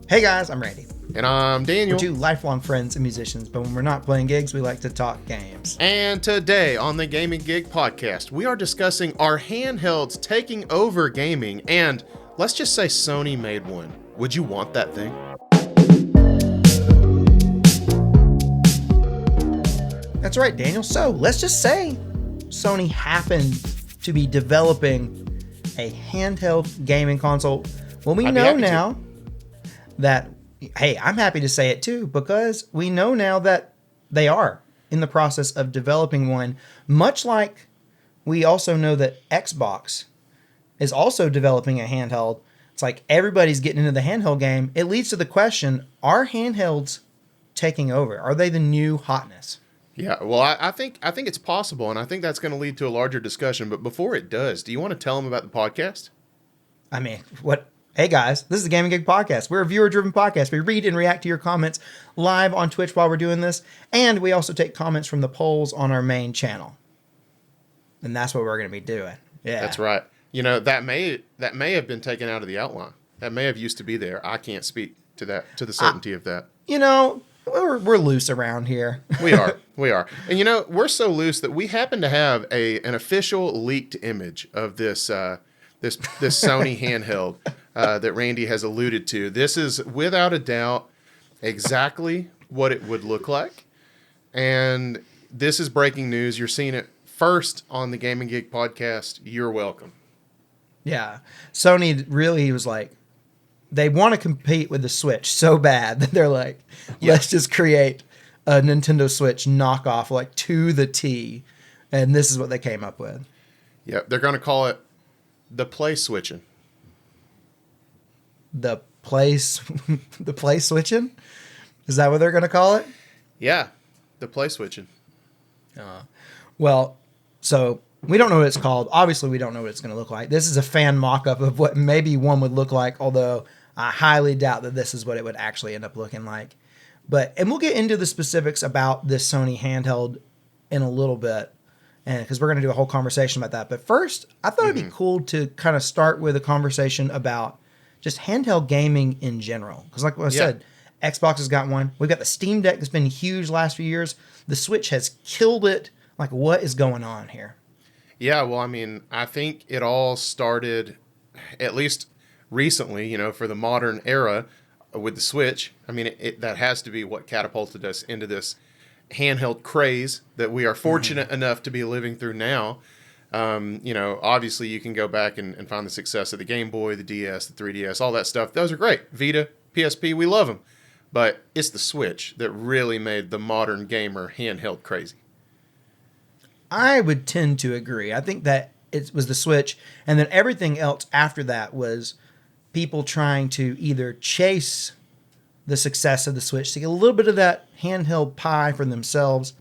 Hey guys, I'm Randy. And I'm Daniel. We're two lifelong friends and musicians, but when we're not playing gigs, we like to talk games. And today on the Gaming Gig Podcast, we are discussing our handhelds taking over gaming, and let's just say Sony made one. Would you want that thing? That's right, Daniel. So let's just say Sony happened to be developing a handheld gaming console. Well, we know now that, hey, I'm happy to say it too, because we know now that they are in the process of developing one, much like we also know that Xbox is also developing a handheld. It's like everybody's getting into the handheld game. It leads to the question, are handhelds taking over? Are they the new hotness? Yeah, well, I think it's possible, and I think that's going to lead to a larger discussion. But before it does, do you want to tell them about the podcast? I mean, what? Hey guys, this is the Gaming Gig Podcast. We're a viewer-driven podcast. We read and react to your comments live on Twitch while we're doing this, and we also take comments from the polls on our main channel. And that's what we're going to be doing. Yeah, that's right. You know, that may have been taken out of the outline. That may have used to be there. I can't speak to the certainty of that. You know, we're loose around here. We are. And you know, we're so loose that we happen to have an official leaked image of this Sony handheld that Randy has alluded to. This is without a doubt exactly what it would look like. And this is breaking news. You're seeing it first on the Gaming Gig Podcast. You're welcome. Yeah. Sony really was like, they want to compete with the Switch so bad that they're like, let's just create a Nintendo Switch knockoff, like to the T. And this is what they came up with. Yeah, they're going to call it the Play Switching. The Play Switching? Is that what they're going to call it? Yeah, the Play Switching. Well, so we don't know what it's called. Obviously, we don't know what it's going to look like. This is a fan mock-up of what maybe one would look like, although I highly doubt that this is what it would actually end up looking like. And we'll get into the specifics about this Sony handheld in a little bit, and because we're going to do a whole conversation about that. But first, I thought it'd be cool to kind of start with a conversation about just handheld gaming in general. Because like what I said, Xbox has got one. We've got the Steam Deck that's been huge the last few years. The Switch has killed it. Like, what is going on here? Yeah, well, I mean, I think it all started, at least recently, you know, for the modern era with the Switch. I mean, that has to be what catapulted us into this handheld craze that we are fortunate enough to be living through now. You know, obviously you can go back and find the success of the Game Boy, the DS, the 3DS, all that stuff. Those are great. Vita, PSP, we love them. But it's the Switch that really made the modern gamer handheld crazy. I would tend to agree. I think that it was the Switch, and then everything else after that was people trying to either chase the success of the Switch to get a little bit of that handheld pie for themselves,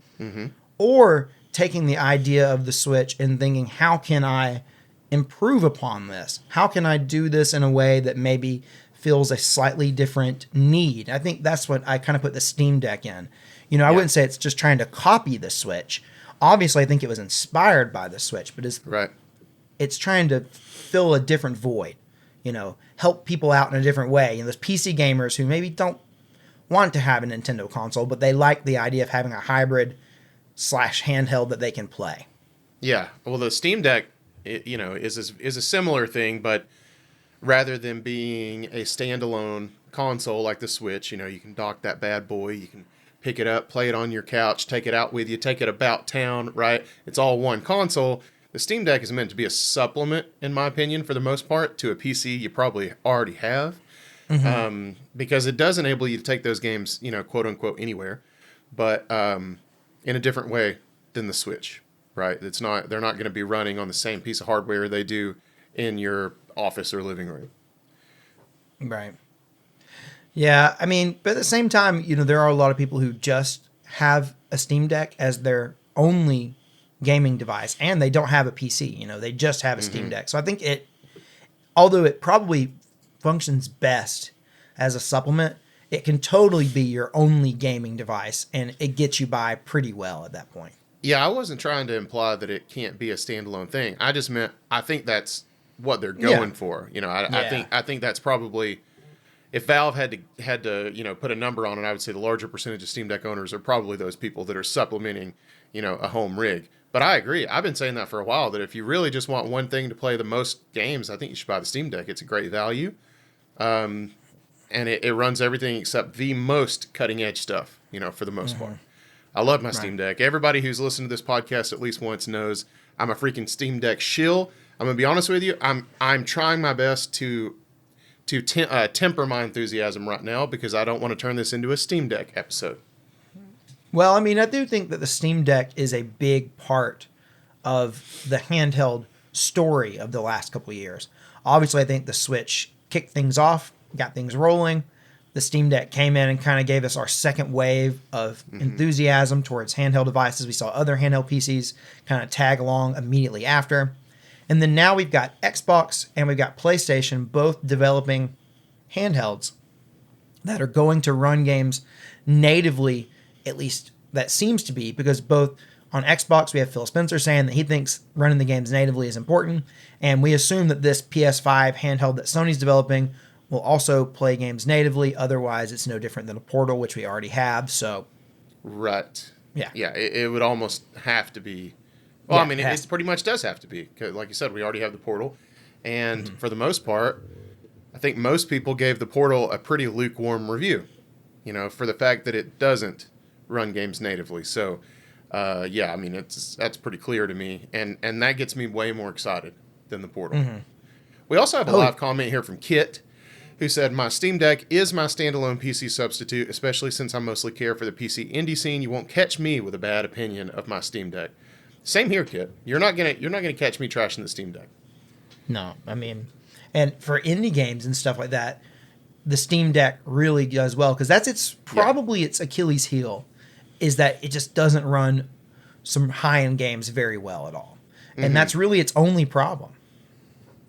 or taking the idea of the Switch and thinking, how can I improve upon this? How can I do this in a way that maybe fills a slightly different need? I think that's what I kind of put the Steam Deck in. You know, I wouldn't say it's just trying to copy the Switch. Obviously, I think it was inspired by the Switch, but it's trying to fill a different void, you know, help people out in a different way. You know, there's PC gamers who maybe don't want to have a Nintendo console, but they like the idea of having a hybrid / handheld that they can play. Yeah, well, the Steam Deck, you know, is a similar thing, but rather than being a standalone console like the Switch, you know, you can dock that bad boy, you can pick it up, play it on your couch, take it out with you, take it about town, right? It's all one console. The Steam Deck is meant to be a supplement, in my opinion, for the most part, to a PC you probably already have. Because it does enable you to take those games, you know, quote unquote, anywhere, but in a different way than the Switch, right? They're not going to be running on the same piece of hardware they do in your office or living room. Right. Yeah, I mean, but at the same time, you know, there are a lot of people who just have a Steam Deck as their only gaming device, and they don't have a PC. You know, they just have a Steam Deck. So I think although it probably functions best as a supplement, it can totally be your only gaming device, and it gets you by pretty well at that point. Yeah, I wasn't trying to imply that it can't be a standalone thing. I just meant I think that's what they're going for. You know, I think that's probably if Valve had to put a number on it, I would say the larger percentage of Steam Deck owners are probably those people that are supplementing a home rig. But I agree. I've been saying that for a while, that if you really just want one thing to play the most games, I think you should buy the Steam Deck. It's a great value. And it runs everything except the most cutting edge stuff, for the most part. I love my Steam Deck. Everybody who's listened to this podcast at least once knows I'm a freaking Steam Deck shill. I'm going to be honest with you. I'm trying my best to temper my enthusiasm right now, because I don't want to turn this into a Steam Deck episode. Well, I mean, I do think that the Steam Deck is a big part of the handheld story of the last couple of years. Obviously, I think the Switch kicked things off, got things rolling. The Steam Deck came in and kind of gave us our second wave of enthusiasm towards handheld devices. We saw other handheld PCs kind of tag along immediately after. And then now we've got Xbox and we've got PlayStation both developing handhelds that are going to run games natively. At least that seems to be, because both on Xbox we have Phil Spencer saying that he thinks running the games natively is important, and we assume that this PS5 handheld that Sony's developing will also play games natively. Otherwise, it's no different than a Portal, which we already have. So, right, yeah, it would almost have to be. Well, yeah, I mean, it pretty much does have to be, 'cause like you said, we already have the Portal, and for the most part, I think most people gave the Portal a pretty lukewarm review. For the fact that it doesn't run games natively. So, I mean, that's pretty clear to me, and that gets me way more excited than the Portal. We also have a live comment here from Kit, who said, "My Steam Deck is my standalone PC substitute, especially since I mostly care for the PC indie scene. You won't catch me with a bad opinion of my Steam Deck." Same here, Kit. You're not gonna catch me trashing the Steam Deck. No, I mean, and for indie games and stuff like that, the Steam Deck really does well, because that's probably its Achilles heel, is that it just doesn't run some high-end games very well at all. And that's really its only problem.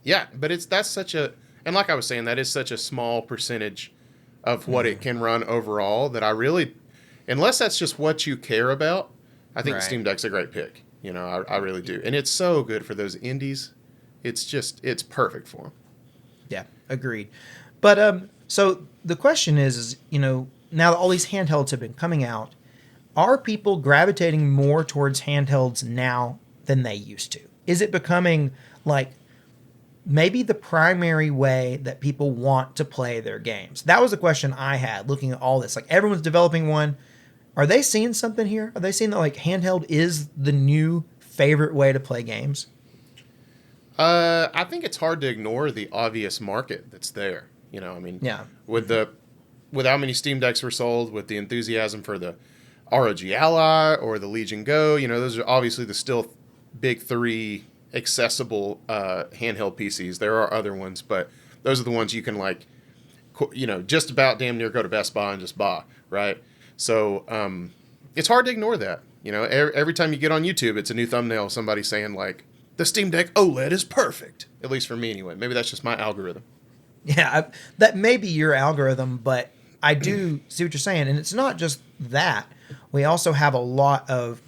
Yeah, but that's such a, and like I was saying, that is such a small percentage of what it can run overall, that I really, unless that's just what you care about, I think the Steam Deck's a great pick. I really do. And it's so good for those indies. It's perfect for them. Yeah, agreed. But so the question is, now that all these handhelds have been coming out, are people gravitating more towards handhelds now than they used to? Is it becoming like maybe the primary way that people want to play their games? That was the question I had looking at all this. Like, everyone's developing one. Are they seeing something here? Are they seeing that like handheld is the new favorite way to play games? I think it's hard to ignore the obvious market that's there. I mean, with how many Steam Decks were sold, with the enthusiasm for the ROG Ally or the Legion Go, those are obviously the still big three accessible handheld PCs. There are other ones, but those are the ones you can just about damn near go to Best Buy and just buy, right? So it's hard to ignore that. Every time you get on YouTube, it's a new thumbnail of somebody saying like, the Steam Deck OLED is perfect. At least for me anyway. Maybe that's just my algorithm. Yeah, that may be your algorithm, but I do see what you're saying. And it's not just that. We also have a lot of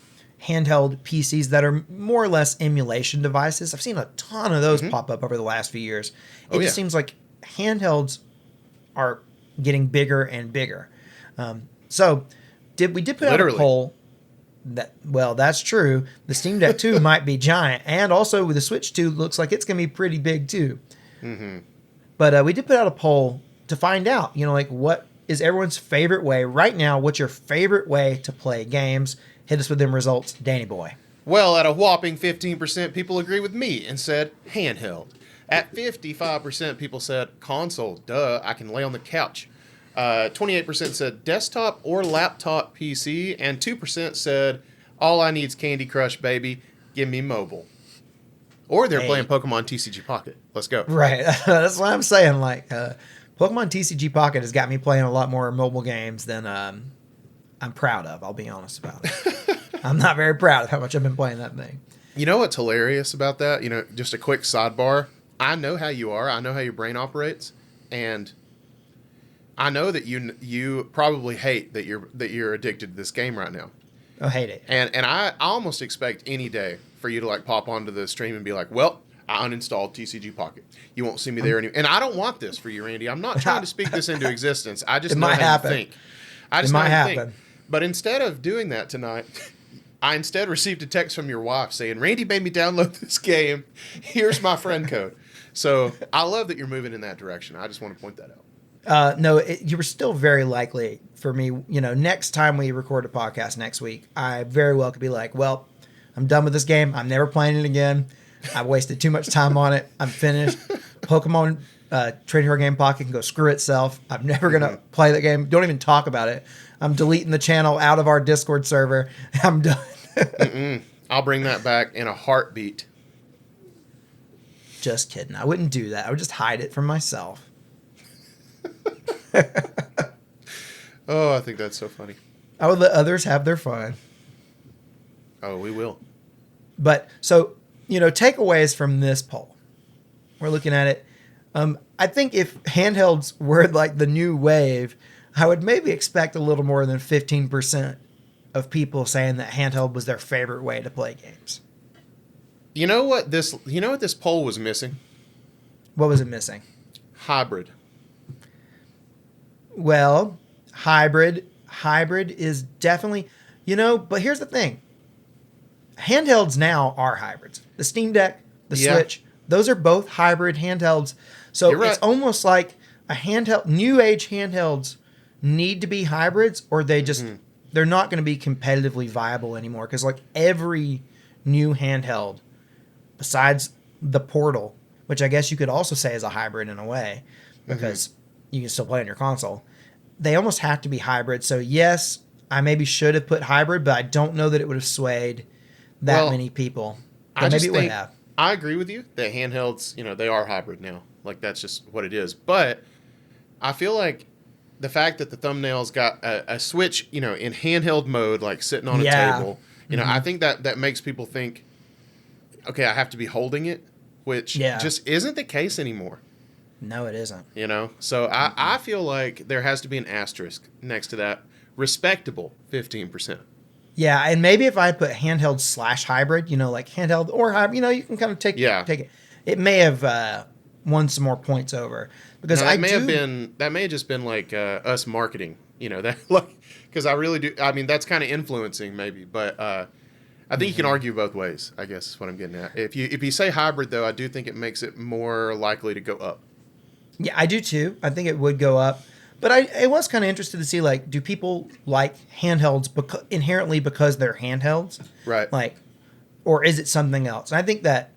handheld PCs that are more or less emulation devices. I've seen a ton of those pop up over the last few years. It just seems like handhelds are getting bigger and bigger. So we did put out a poll. That's true. The Steam Deck 2 might be giant, and also with the Switch 2 looks like it's going to be pretty big too. But we did put out a poll to find out, what is everyone's favorite way right now? What's your favorite way to play games? Hit us with them results, Danny boy. Well, at a whopping 15%, people agree with me and said handheld. At 55%, people said console. Duh, I can lay on the couch. 28% said desktop or laptop PC, and 2% said all I need's Candy Crush, baby. Give me mobile. Or they're playing Pokemon TCG Pocket. Let's go. Right. That's what I'm saying. Like, Pokemon TCG Pocket has got me playing a lot more mobile games than I'm proud of. I'll be honest about it. I'm not very proud of how much I've been playing that thing. You know what's hilarious about that? Just a quick sidebar. I know how you are. I know how your brain operates, and I know that you probably hate that you're addicted to this game right now. I hate it. And I almost expect any day for you to like pop onto the stream and be like, well, I uninstalled TCG Pocket. You won't see me there anymore. And I don't want this for you, Randy. I'm not trying to speak this into existence. I just It know might how happen. you think. I just It know might how you happen. think. But instead of doing that tonight, I instead received a text from your wife saying, Randy made me download this game. Here's my friend code. So I love that you're moving in that direction. I just want to point that out. No, you were still very likely for me. Next time we record a podcast next week, I very well could be like, well, I'm done with this game. I'm never playing it again. I wasted too much time on it. I'm finished. Pokemon Trading Card Game Pocket can go screw itself. I'm never going to play that game. Don't even talk about it. I'm deleting the channel out of our Discord server. I'm done. I'll bring that back in a heartbeat. Just kidding. I wouldn't do that. I would just hide it from myself. Oh, I think that's so funny. I would let others have their fun. Oh, we will. But so, takeaways from this poll. We're looking at it. I think if handhelds were like the new wave, I would maybe expect a little more than 15% of people saying that handheld was their favorite way to play games. You know what this poll was missing? What was it missing? Hybrid. Well, hybrid is definitely, but here's the thing. Handhelds now are hybrids. The Steam Deck, the Switch, those are both hybrid handhelds. So You're right. It's almost like a handheld, new age handhelds need to be hybrids, or they just, they're not going to be competitively viable anymore. Because like every new handheld, besides the Portal, which I guess you could also say is a hybrid in a way, because you can still play on your console, they almost have to be hybrid. So yes, I maybe should have put hybrid, but I don't know that it would have swayed that many people. But maybe it would have. I agree with you that handhelds, they are hybrid now. Like that's just what it is. But I feel like the fact that the thumbnail's got a Switch, in handheld mode, like sitting on a table, I think that makes people think, okay, I have to be holding it, which just isn't the case anymore. No, it isn't. So I feel like there has to be an asterisk next to that respectable 15%. Yeah, and maybe if I put handheld / hybrid, like handheld or hybrid, you can kind of take it. It may have won some more points over because that may have just been like us marketing, that like because I really do. I mean, that's kind of influencing maybe, but I think you can argue both ways. I guess is what I'm getting at. If you say hybrid though, I do think it makes it more likely to go up. Yeah, I do too. I think it would go up. But I was kind of interested to see, like, do people like handhelds inherently because they're handhelds? Right. Like, or is it something else? And I think that,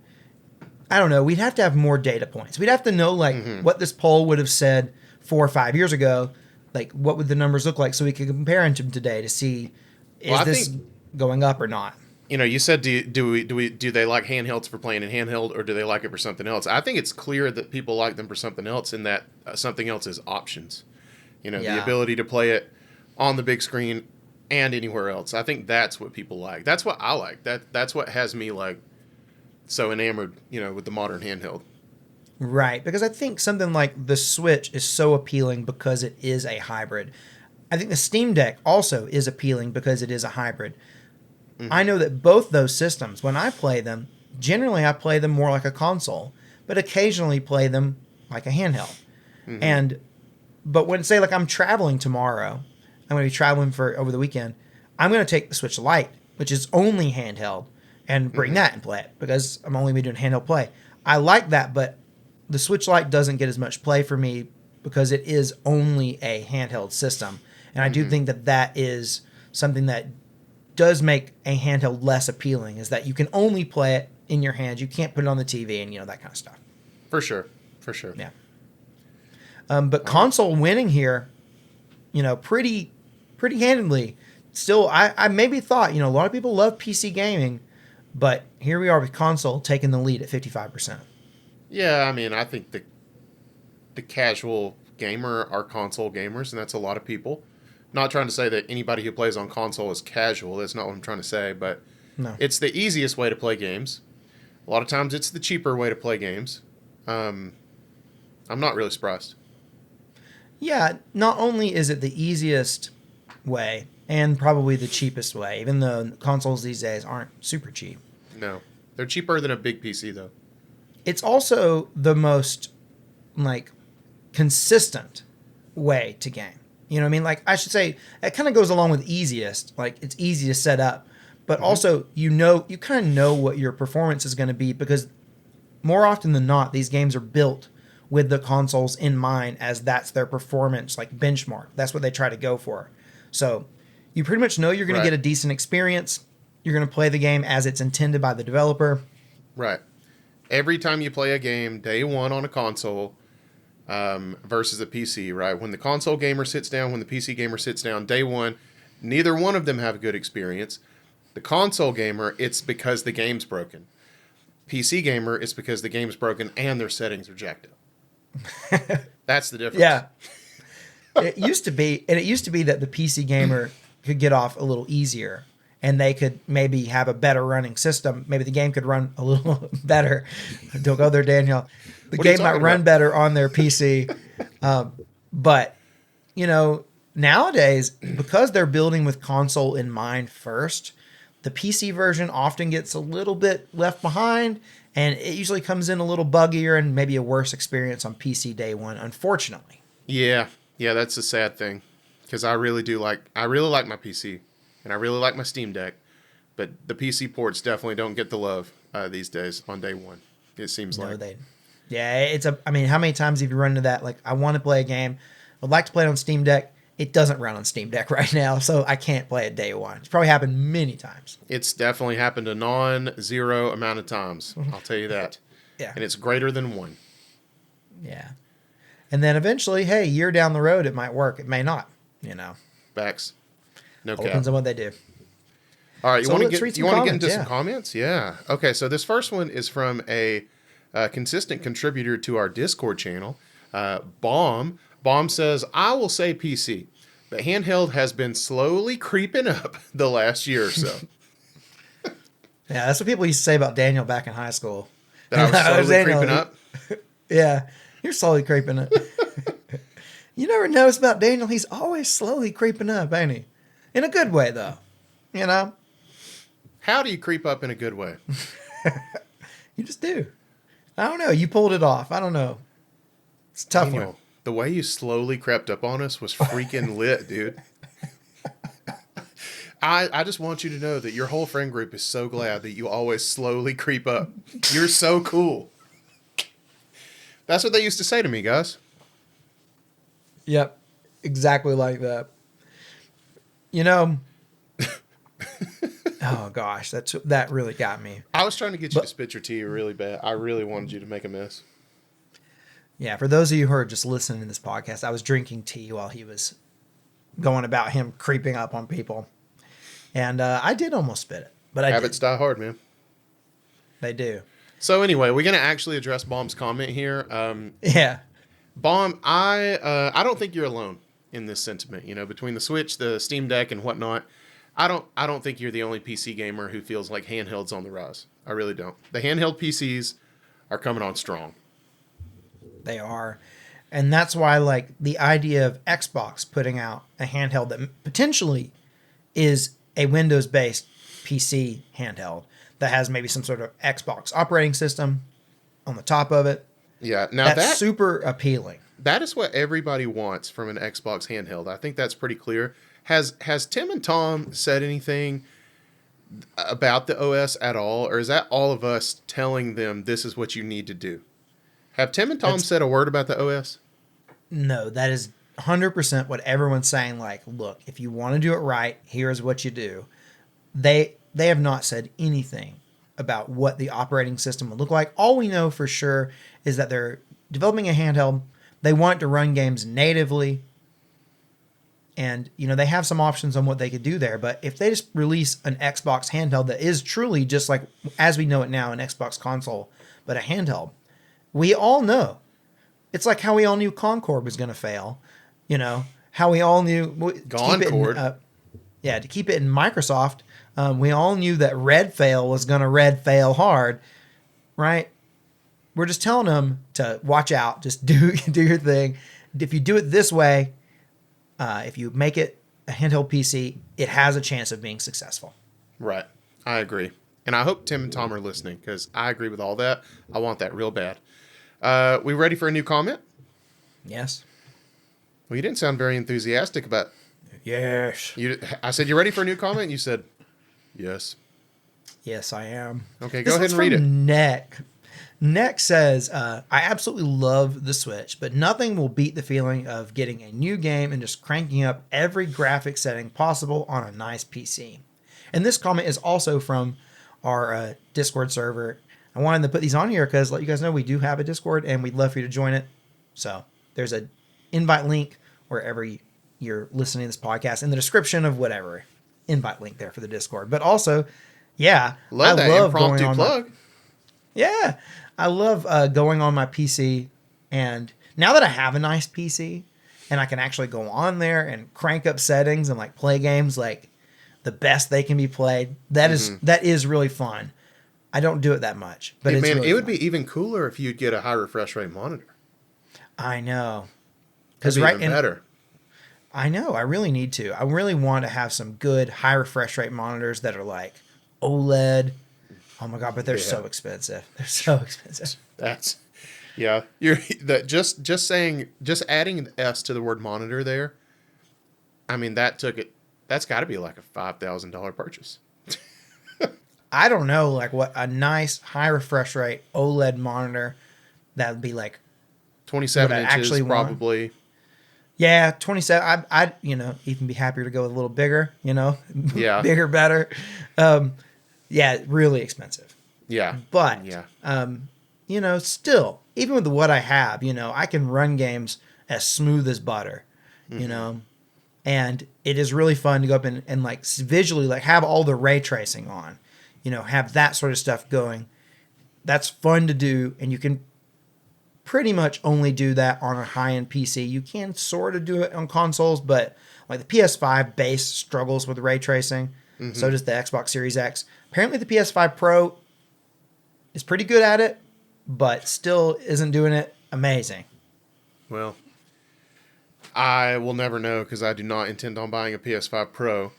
I don't know, we'd have to have more data points. We'd have to know, like, what this poll would have said 4 or 5 years ago. Like, what would the numbers look like so we could compare them today to see, is this going up or not? You said do they like handhelds for playing in handheld or do they like it for something else? I think it's clear that people like them for something else, and that something else is options. The ability to play it on the big screen and anywhere else. I think that's what people like. That's what I like. That's what has me like so enamored, with the modern handheld. Right, because I think something like the Switch is so appealing because it is a hybrid. I think the Steam Deck also is appealing because it is a hybrid. I know that both those systems, when I play them, generally I play them more like a console, but occasionally play them like a handheld. But when, say, like I'm traveling tomorrow, I'm going to be traveling over the weekend, I'm going to take the Switch Lite, which is only handheld, and bring that and play it because I'm only doing handheld play. I like that, but the Switch Lite doesn't get as much play for me because it is only a handheld system. And I do think that is something that does make a handheld less appealing, is that you can only play it in your hands. You can't put it on the TV and, that kind of stuff. For sure. Yeah. But console winning here, pretty handedly. Still, I maybe thought, a lot of people love PC gaming, but here we are with console taking the lead at 55%. Yeah, I mean, I think the casual gamer are console gamers, and that's a lot of people. Not trying to say that anybody who plays on console is casual. That's not what I'm trying to say, but it's the easiest way to play games. A lot of times it's the cheaper way to play games. I'm not really surprised. Yeah, not only is it the easiest way and probably the cheapest way, even though consoles these days aren't super cheap. No. They're cheaper than a big PC, though. it's also the most like consistent way to game. You know what I mean? Like I should say it kind of goes along with easiest. Like it's easy to set up, but also you kind of know what your performance is going to be because more often than not, these games are built with the consoles in mind as that's their performance like benchmark. That's what they try to go for. So you pretty much know you're going to get a decent experience. You're going to play the game as it's intended by the developer. Right. Every time you play a game day one on a console versus a PC, right? When the console gamer sits down, when the PC gamer sits down, day one, neither one of them have a good experience. The console gamer, it's because the game's broken. PC gamer, it's because the game's broken and their settings are jacked up. That's the difference. Yeah. It used to be that the PC gamer could get off a little easier and they could maybe have a better running system. Maybe the game could run a little better. Don't go there, Daniel. The game might run better on their PC. But, you know, nowadays, because they're building with console in mind first, the PC version often gets a little bit left behind, and it usually comes in a little buggier and maybe a worse experience on PC day one, unfortunately. Yeah, that's a sad thing because I really like my PC and I really like my Steam Deck, but the PC ports definitely don't get the love these days on day one. It seems like. I mean, how many times have you run into that? Like, I want to play a game, I'd like to play it on Steam Deck. It doesn't run on Steam Deck right now, so I can't play it day one. It's probably happened many times. It's definitely happened a non-zero amount of times. I'll tell you that. Yeah. And it's greater than one. Yeah. And then eventually, hey, a year down the road, it might work. It may not, you know. Facts. No cap. Depends on what they do. All right, you want to get into yeah. some comments? Yeah. Okay, so this first one is from a consistent contributor to our Discord channel, Bomb. Bomb says, I will say PC, but handheld has been slowly creeping up the last year or so. Yeah, that's what people used to say about Daniel back in high school. That I was slowly creeping up? Yeah, you're slowly creeping up. You never notice about Daniel, he's always slowly creeping up, ain't he? In a good way, though. You know? How do you creep up in a good way? You just do. I don't know. You pulled it off. I don't know. It's a tough one. The way you slowly crept up on us was freaking lit, dude. I just want you to know that your whole friend group is so glad that you always slowly creep up. You're so cool. That's what they used to say to me, guys. Yep. Exactly like that. You know, oh gosh, that really got me. I was trying to get you to spit your tea really bad. I really wanted you to make a mess. Yeah, for those of you who are just listening to this podcast, I was drinking tea while he was going about him creeping up on people. And I did almost spit it, but Habits die hard, man. They do. So anyway, we're going to actually address Bomb's comment here. Yeah. Bomb, I don't think you're alone in this sentiment. You know, between the Switch, the Steam Deck, and whatnot, I don't think you're the only PC gamer who feels like handheld's on the rise. I really don't. The handheld PCs are coming on strong. They are. And that's why, like, the idea of Xbox putting out a handheld that potentially is a Windows-based PC handheld that has maybe some sort of Xbox operating system on the top of it. Yeah, now that's super appealing. That is what everybody wants from an Xbox handheld. I think that's pretty clear. Has Tim and Tom said anything about the OS at all, or is that all of us telling them this is what you need to do? Have Tim and Tom said a word about the OS? No, that is 100% what everyone's saying. Like, look, if you want to do it right, here's what you do. They have not said anything about what the operating system will look like. All we know for sure is that they're developing a handheld. They want to run games natively. And, you know, they have some options on what they could do there. But if they just release an Xbox handheld that is truly just like, as we know it now, an Xbox console, but a handheld, we all know. It's like how we all knew Concord was going to fail. You know, how we all knew... Concord? To keep it in Microsoft, we all knew that Red Fail was going to Red Fail hard, right? We're just telling them to watch out. Just do your thing. If you do it this way, if you make it a handheld PC, it has a chance of being successful. Right. I agree. And I hope Tim and Tom are listening because I agree with all that. I want that real bad. We ready for a new comment? Yes. Well, you didn't sound very enthusiastic about. Yes. I said, you ready for a new comment? You said, yes. Yes, I am. Okay, go ahead and read it. Neck says, I absolutely love the Switch, but nothing will beat the feeling of getting a new game and just cranking up every graphic setting possible on a nice PC. And this comment is also from our Discord server. I wanted to put these on here because let you guys know we do have a Discord and we'd love for you to join it. So there's an invite link wherever you're listening to this podcast in the description of whatever. Invite link there for the Discord. But also, yeah, I love impromptu plug. Yeah, I love going on my PC, and now that I have a nice PC and I can actually go on there and crank up settings and like play games like the best they can be played, that is really fun. I don't do it that much, but it would be even cooler if you'd get a high refresh rate monitor. I know, because even better. I know. I really need to. I really want to have some good high refresh rate monitors that are like OLED. Oh my god! But they're so expensive. They're so expensive. You're just adding an S to the word monitor there. I mean, that's got to be like a $5,000 purchase. I don't know, like what a nice high refresh rate OLED monitor that would be like 27 inches probably. Yeah, 27. I'd even be happier to go with a little bigger. Yeah, bigger better. Yeah, really expensive. Yeah, but still, even with what I have, I can run games as smooth as butter. And it is really fun to go up and like visually like have all the ray tracing on. Have that sort of stuff going. That's fun to do, and you can pretty much only do that on a high-end PC. You can sort of do it on consoles, but like the PS5 base struggles with ray tracing. So does the Xbox Series X. Apparently the PS5 Pro is pretty good at it, but still isn't doing it amazing. Well, I will never know because I do not intend on buying a PS5 Pro.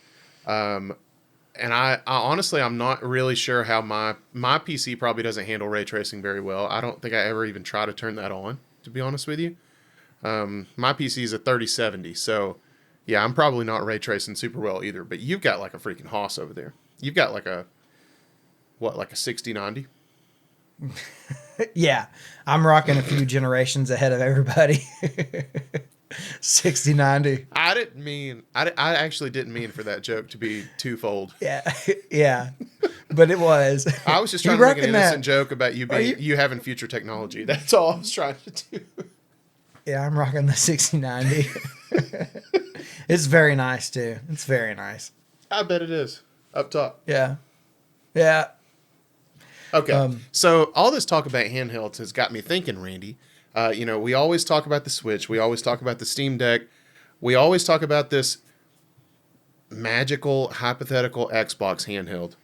And I honestly, I'm not really sure how my PC probably doesn't handle ray tracing very well. I don't think I ever even try to turn that on, to be honest with you. My PC is a 3070, so yeah, I'm probably not ray tracing super well either. But you've got like a freaking hoss over there. You've got like a 6090? Yeah, I'm rocking a few generations ahead of everybody. 6090. I actually didn't mean for that joke to be twofold. Yeah, but it was. I was just trying to make an innocent joke about you having future technology. That's all I was trying to do. Yeah, I'm rocking the 6090. It's very nice too. It's very nice. I bet it is. Up top. Yeah. Okay. So all this talk about handhelds has got me thinking, Randy. We always talk about the Switch. We always talk about the Steam Deck. We always talk about this magical, hypothetical Xbox handheld.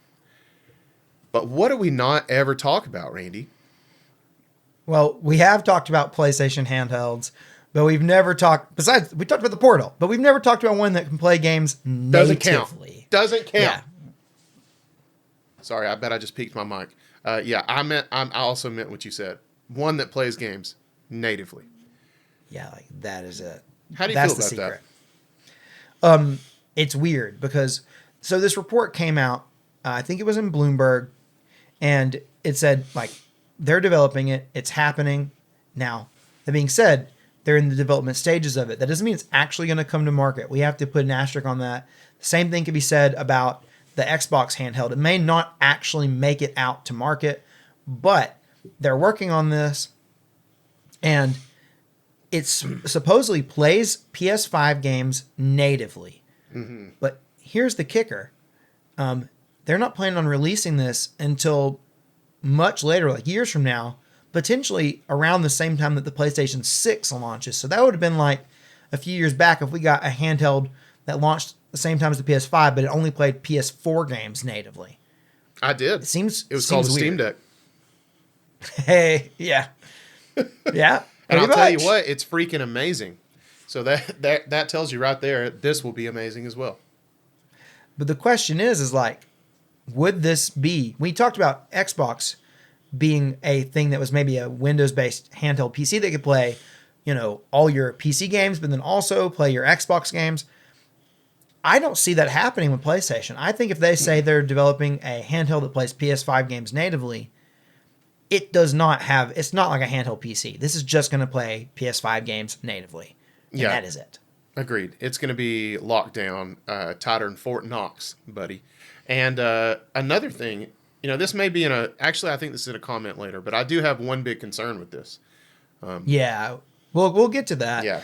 But what do we not ever talk about, Randy? Well, we have talked about PlayStation handhelds, but we've never talked... Besides, we talked about the Portal, but we've never talked about one that can play games natively. Doesn't count. Yeah. Sorry, I bet I just peaked my mic. I also meant what you said. One that plays games natively. Yeah, like that is it. How do you feel about that? It's weird because this report came out. I think it was in Bloomberg, and it said like they're developing it. It's happening now. That being said, they're in the development stages of it. That doesn't mean it's actually going to come to market. We have to put an asterisk on that. The same thing can be said about the Xbox handheld. It may not actually make it out to market, but they're working on this, and it supposedly plays PS5 games natively. Mm-hmm. But here's the kicker. They're not planning on releasing this until much later, like years from now, potentially around the same time that the PlayStation 6 launches. So that would have been like a few years back if we got a handheld that launched the same time as the PS5, but it only played PS4 games natively. I did. It was called the Steam Deck. Hey, yeah. Yeah. And I'll tell you what, it's freaking amazing. So that tells you right there, this will be amazing as well. But the question is like, would this be? We talked about Xbox being a thing that was maybe a Windows-based handheld PC that could play, all your PC games, but then also play your Xbox games. I don't see that happening with PlayStation. I think if they say they're developing a handheld that plays PS5 games natively, it's not like a handheld PC. This is just going to play PS5 games natively. And that is it. Agreed. It's going to be locked down, tighter than Fort Knox, buddy. And another thing, this may be actually, I think this is in a comment later, but I do have one big concern with this. Yeah. We'll get to that. Yeah.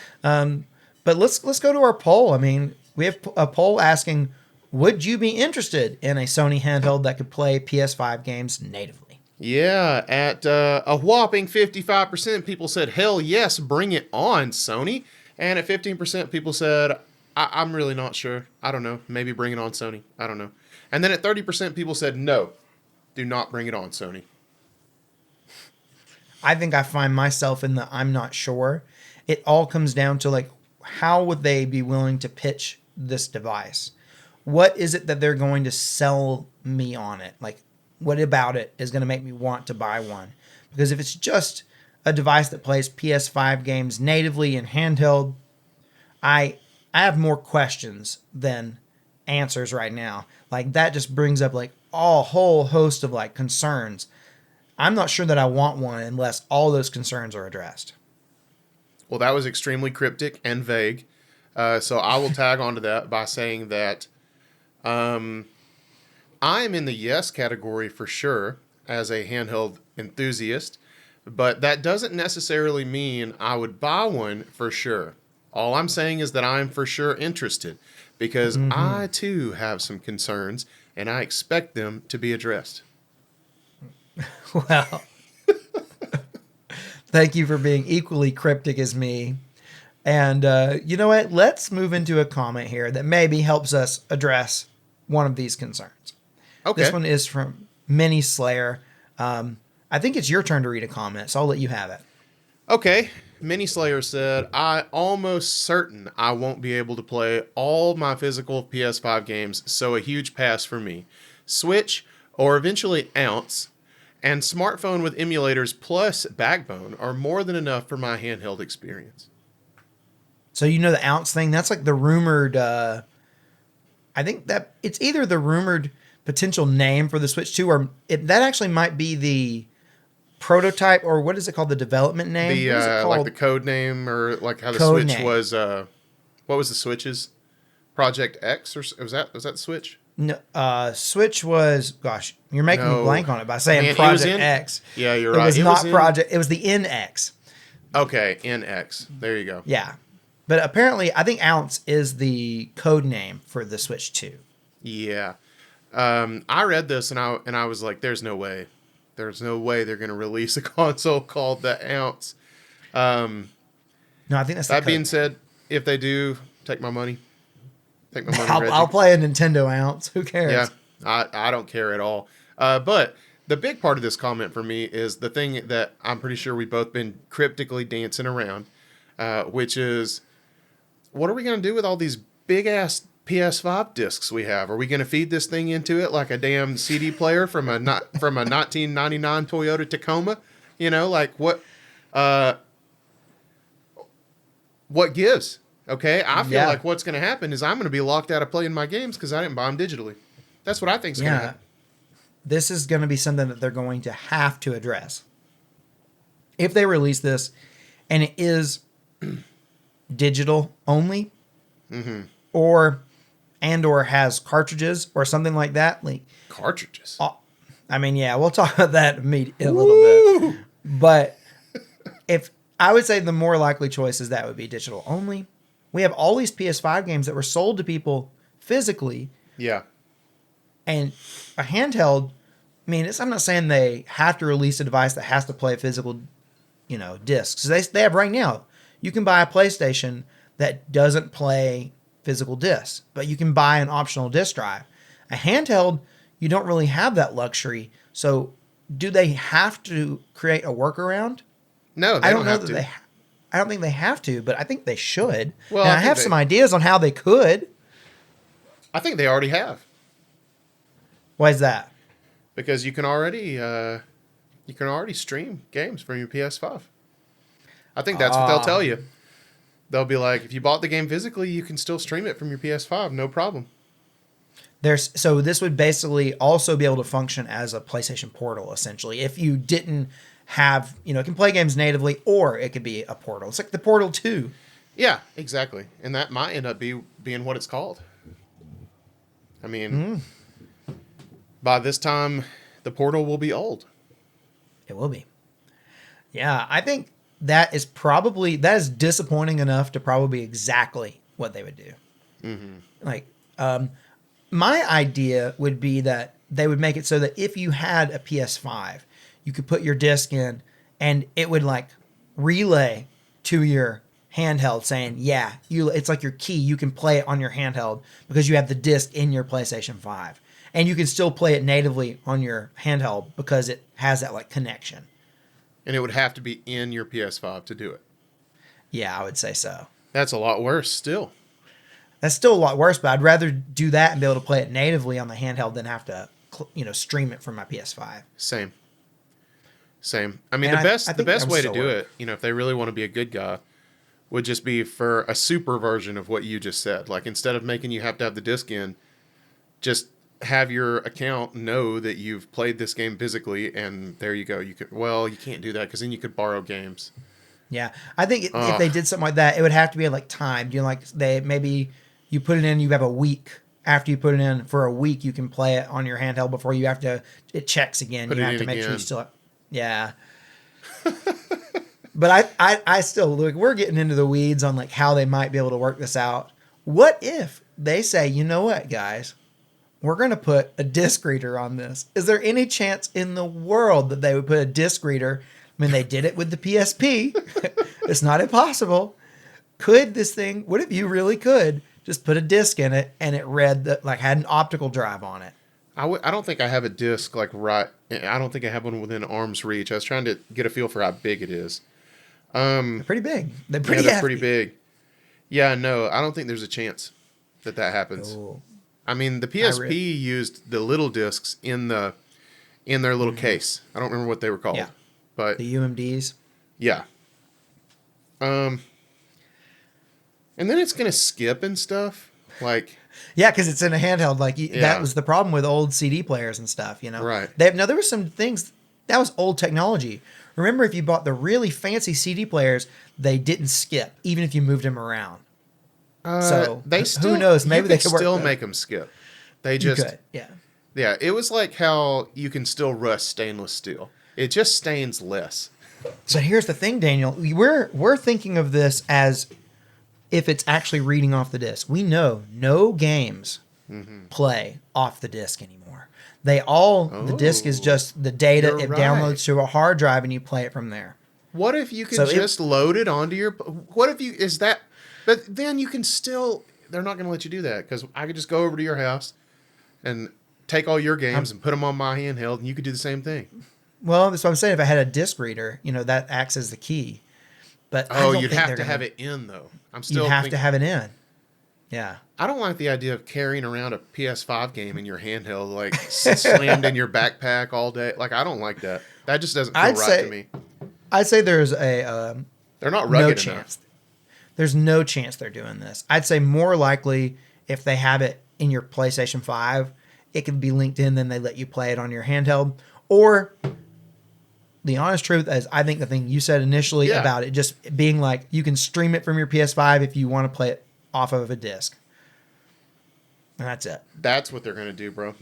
But let's go to our poll. I mean, we have a poll asking, would you be interested in a Sony handheld that could play PS5 games natively? Yeah, at a whopping 55%, people said, hell yes, bring it on, Sony. And at 15%, people said, I'm really not sure. I don't know. Maybe bring it on, Sony. I don't know. And then at 30%, people said, no, do not bring it on, Sony. I think I find myself in the I'm not sure. It all comes down to, like, how would they be willing to pitch this device? What is it that they're going to sell me on it? Like, what about it is going to make me want to buy one? Because if it's just a device that plays PS5 games natively and handheld, I have more questions than answers right now. Like, that just brings up like a whole host of like concerns. I'm not sure that I want one unless all those concerns are addressed. Well, that was extremely cryptic and vague. So I will tag onto that by saying that I am in the yes category for sure as a handheld enthusiast, but that doesn't necessarily mean I would buy one for sure. All I'm saying is that I'm for sure interested because I too have some concerns and I expect them to be addressed. Well, thank you for being equally cryptic as me. And you know what? Let's move into a comment here that maybe helps us address one of these concerns. Okay. This one is from Mini Slayer. I think it's your turn to read a comment, so I'll let you have it. Okay. Mini Slayer said, I almost certain I won't be able to play all my physical PS5 games, so a huge pass for me. Switch, or eventually Ounce, and smartphone with emulators plus Backbone are more than enough for my handheld experience. So the Ounce thing, that's like the rumored, I think that it's either the rumored potential name for the Switch 2 or that actually might be the prototype, or what is it called? The development name? Like the code name, or like how the Code Switch name. was, what was the Switch's? Project X, or was that the Switch? No, Switch was, gosh, you're making me blank on it by saying Man, Project X. Yeah, you're right. It was not Project, it was the NX. Okay, NX. There you go. Yeah. But apparently, I think Ounce is the code name for the Switch 2. Yeah. I read this and I was like, there's no way. There's no way they're going to release a console called the Ounce. No, I think that's the That code being name. said, if they do, take my money. Take my money, Reggie. I'll play a Nintendo Ounce. Who cares? Yeah, I don't care at all. But the big part of this comment for me is the thing that I'm pretty sure we've both been cryptically dancing around, which is, what are we going to do with all these big-ass PS5 discs we have? Are we going to feed this thing into it like a damn CD player from a 1999 Toyota Tacoma? Like what gives? Okay, I feel like what's going to happen is I'm going to be locked out of playing my games because I didn't buy them digitally. That's what I think is going to happen. This is going to be something that they're going to have to address. If they release this and it is digital only, or has cartridges or something like that, like Cartridges. We'll talk about that in a little bit. But if I would say the more likely choice is that would be digital only. We have all these PS5 games that were sold to people physically. Yeah. And a handheld, I'm not saying they have to release a device that has to play physical, discs. They have right now. You can buy a PlayStation that doesn't play physical discs, but you can buy an optional disc drive. A handheld, you don't really have that luxury. So do they have to create a workaround? No, I don't know that I don't think they have to, but I think they should. Well, and I have some ideas on how they could. I think they already have. Why is that? Because you can already stream games from your PS5. I think that's what they'll tell you. They'll be like, if you bought the game physically, you can still stream it from your PS5, no problem. So this would basically also be able to function as a PlayStation Portal, essentially. If you didn't have, it can play games natively, or it could be a Portal. It's like the Portal 2. Yeah, exactly. And that might end up being what it's called. I mean, by this time, the Portal will be old. It will be. Yeah, I think that is disappointing enough to probably be exactly what they would do. Mm-hmm. Like, my idea would be that they would make it so that if you had a PS5, you could put your disc in and it would like relay to your handheld saying, yeah, it's like your key. You can play it on your handheld because you have the disc in your PlayStation 5. And you can still play it natively on your handheld because it has that like connection. And it would have to be in your PS5 to do it. Yeah, I would say so. That's a lot worse still. That's still a lot worse, but I'd rather do that and be able to play it natively on the handheld than have to, stream it from my PS5. Same. I mean, the best way to do it, if they really want to be a good guy, would just be for a super version of what you just said. Like, instead of making you have to have the disc in, just have your account know that you've played this game physically, and there you go. You can't do that because then you could borrow games. Yeah, I think if they did something like that, it would have to be like timed. Maybe you put it in, you have a week. After you put it in for a week, you can play it on your handheld before you have to. It checks again. You have to make sure you still. Yeah. But I still look. We're getting into the weeds on like how they might be able to work this out. What if they say, you know what, guys? We're going to put a disc reader on this. Is there any chance in the world that they would put a disc reader? I mean, they did it with the PSP. It's not impossible. What if you really could just put a disc in it and it read had an optical drive on it? I don't think I have a disc I don't think I have one within arm's reach. I was trying to get a feel for how big it is. They're pretty big. They're pretty big. Yeah, no, I don't think there's a chance that happens. Ooh. I mean, the PSP used the little discs in their little case. I don't remember what they were called. Yeah. But the UMDs. Yeah. And then it's going to skip and stuff. Like, yeah, because it's in a handheld. That was the problem with old CD players and stuff, Right. There were some things, that was old technology. Remember, if you bought the really fancy CD players, they didn't skip, even if you moved them around. So who knows? Maybe they could still make them skip. They just yeah. It was like how you can still rust stainless steel. It just stains less. So here's the thing, Daniel. We're thinking of this as if it's actually reading off the disc. We know no games play off the disc anymore. The disc is just the data. It downloads to a hard drive and you play it from there. What if you could just load it onto your? What if you is that? But then you can still. They're not going to let you do that because I could just go over to your house and take all your games and put them on my handheld, and you could do the same thing. Well, that's what I'm saying. If I had a disc reader, that acts as the key. But you'd have to have it in though. You'd have to have it in. Yeah. I don't like the idea of carrying around a PS5 game in your handheld, like slammed in your backpack all day. Like, I don't like that. That just doesn't feel right to me. I'd say there's a they're not rugged enough. Chance. There's no chance they're doing this. I'd say more likely if they have it in your PlayStation 5, it could be linked in, then they let you play it on your handheld. Or the honest truth is, I think the thing you said initially about it just being like you can stream it from your PS5 if you want to play it off of a disc. And that's it. That's what they're going to do, bro.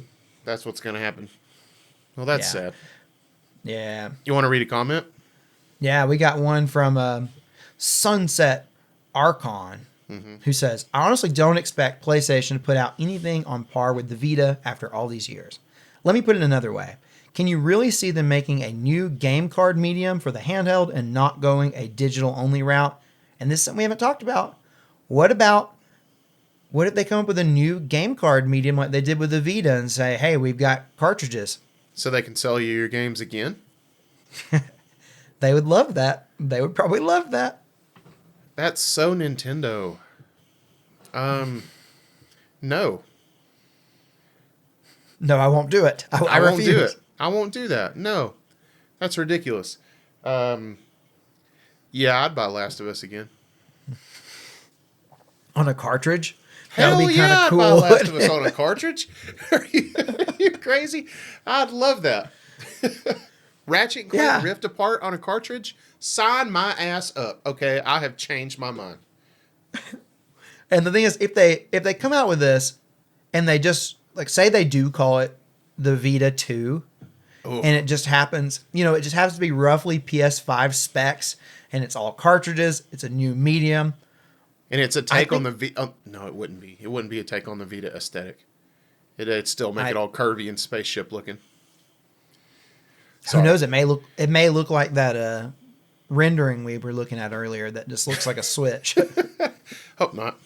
That's what's going to happen. Well, that's sad. Yeah. You want to read a comment? Yeah, we got one from Sunset Archon, who says, I honestly don't expect PlayStation to put out anything on par with the Vita after all these years. Let me put it another way. Can you really see them making a new game card medium for the handheld and not going a digital-only route? And this is something we haven't talked about. What if they come up with a new game card medium like they did with the Vita and say, hey, we've got cartridges. So they can sell you your games again? They would love that. They would probably love that. That's so Nintendo. No. No, I won't do it. I won't do refuse. it. I won't do that. No, that's ridiculous. Yeah, I'd buy Last of Us again. On a cartridge? That Hell would be kind yeah, of I'd cool. buy Last of Us on a cartridge. Are you crazy? I'd love that. Ratchet and Clank Yeah. Rift Apart on a cartridge? Sign my ass up. Okay, I have changed my mind. And the thing is, if they come out with this and they just like say they do call it the Vita 2, Oh. and it just happens, it just happens to be roughly PS5 specs, and it's all cartridges. It's a new medium. And it's a take on the Vita. No, it wouldn't be. It wouldn't be a take on the Vita aesthetic. It'd still make it all curvy and spaceship looking. Who knows? It may look like that rendering we were looking at earlier that just looks like a Switch. Hope not.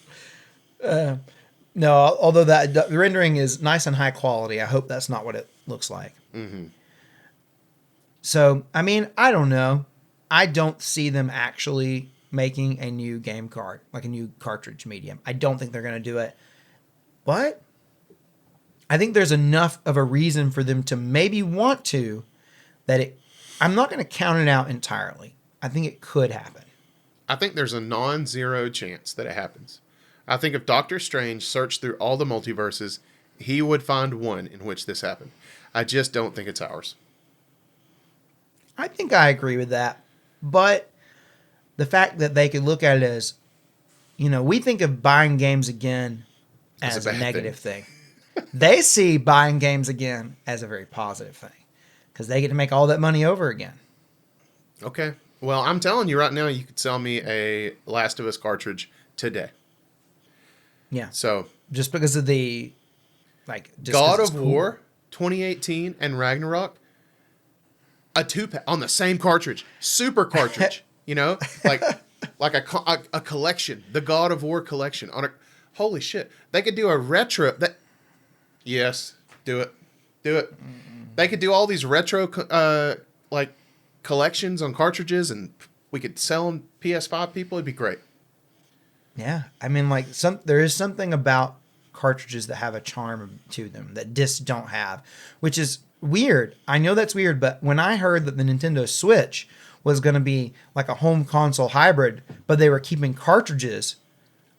No, although the rendering is nice and high quality, I hope that's not what it looks like. Mm-hmm. So, I mean, I don't know. I don't see them actually making a new game card, like a new cartridge medium. I don't think they're going to do it. But I think there's enough of a reason for them to maybe want to that I'm not going to count it out entirely. I think it could happen. I think there's a non-zero chance that it happens. I think if Doctor Strange searched through all the multiverses, he would find one in which this happened. I just don't think it's ours. I think I agree with that. But the fact that they could look at it as, we think of buying games again as a negative thing. They see buying games again as a very positive thing because they get to make all that money over again. Okay. Well, I'm telling you right now, you could sell me a Last of Us cartridge today. Yeah. So just because of the God of War 2018 and Ragnarok, a 2-pack on the same cartridge, super cartridge, like a collection, the God of War collection on a. Holy shit! They could do a retro. Yes, do it. They could do all these retro collections on cartridges, and we could sell them PS5 people. It'd be great. Yeah, I mean, there is something about cartridges that have a charm to them that discs don't have, which is weird. I know that's weird, but when I heard that the Nintendo Switch was going to be like a home console hybrid, but they were keeping cartridges,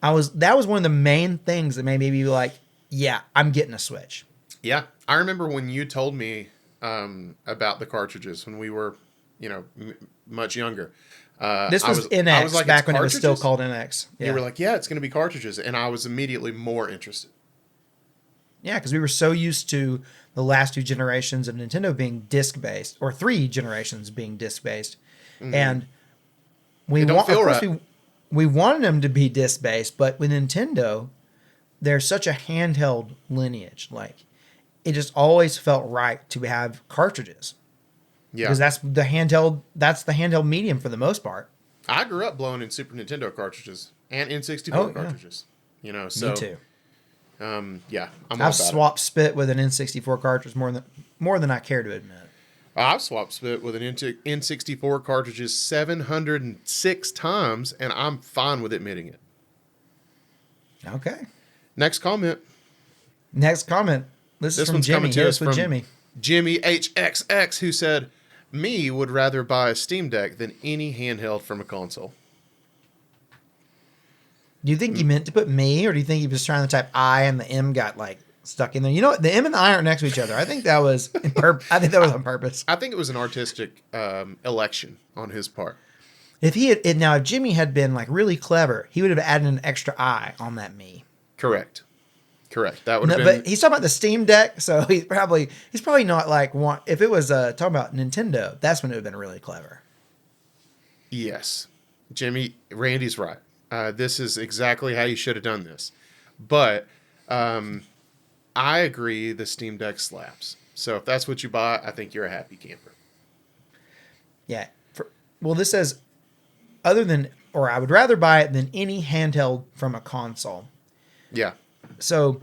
that was one of the main things that made me be like, yeah, I'm getting a Switch. Yeah, I remember when you told me about the cartridges when we were, much younger. This was NX, back when it was still called NX. Yeah. You were like, yeah, it's going to be cartridges. And I was immediately more interested. Yeah, because we were so used to the last 2 generations of Nintendo being disc-based, or 3 generations being disc-based. Mm-hmm. And we wanted them to be disc-based, but with Nintendo, there's such a handheld lineage. Like, it just always felt right to have cartridges. Yeah. Because that's the handheld medium for the most part. I grew up blowing in Super Nintendo cartridges and N64 cartridges. So me too. Yeah, I've swapped spit with an N64 cartridge more than I care to admit. I've swapped spit with an N64 cartridges 706 times, and I'm fine with admitting it. Okay. Next comment. This is from Jimmy. Here's with Jimmy. Jimmy HXX, who said, "Me would rather buy a Steam Deck than any handheld from a console." Do you think he meant to put me, or do you think he was trying to type I and the M got stuck in there? The M and the I aren't next to each other. I think that was on purpose. I think it was an artistic election on his part. If Jimmy had been really clever, he would have added an extra I on that me. Correct. That would have been. But he's talking about the Steam Deck, so he's probably not if it was talking about Nintendo, that's when it would have been really clever. Yes, Jimmy, Randy's right. This is exactly how you should have done this. But I agree the Steam Deck slaps. So if that's what you buy, I think you're a happy camper. Yeah. This says, I would rather buy it than any handheld from a console. Yeah. So,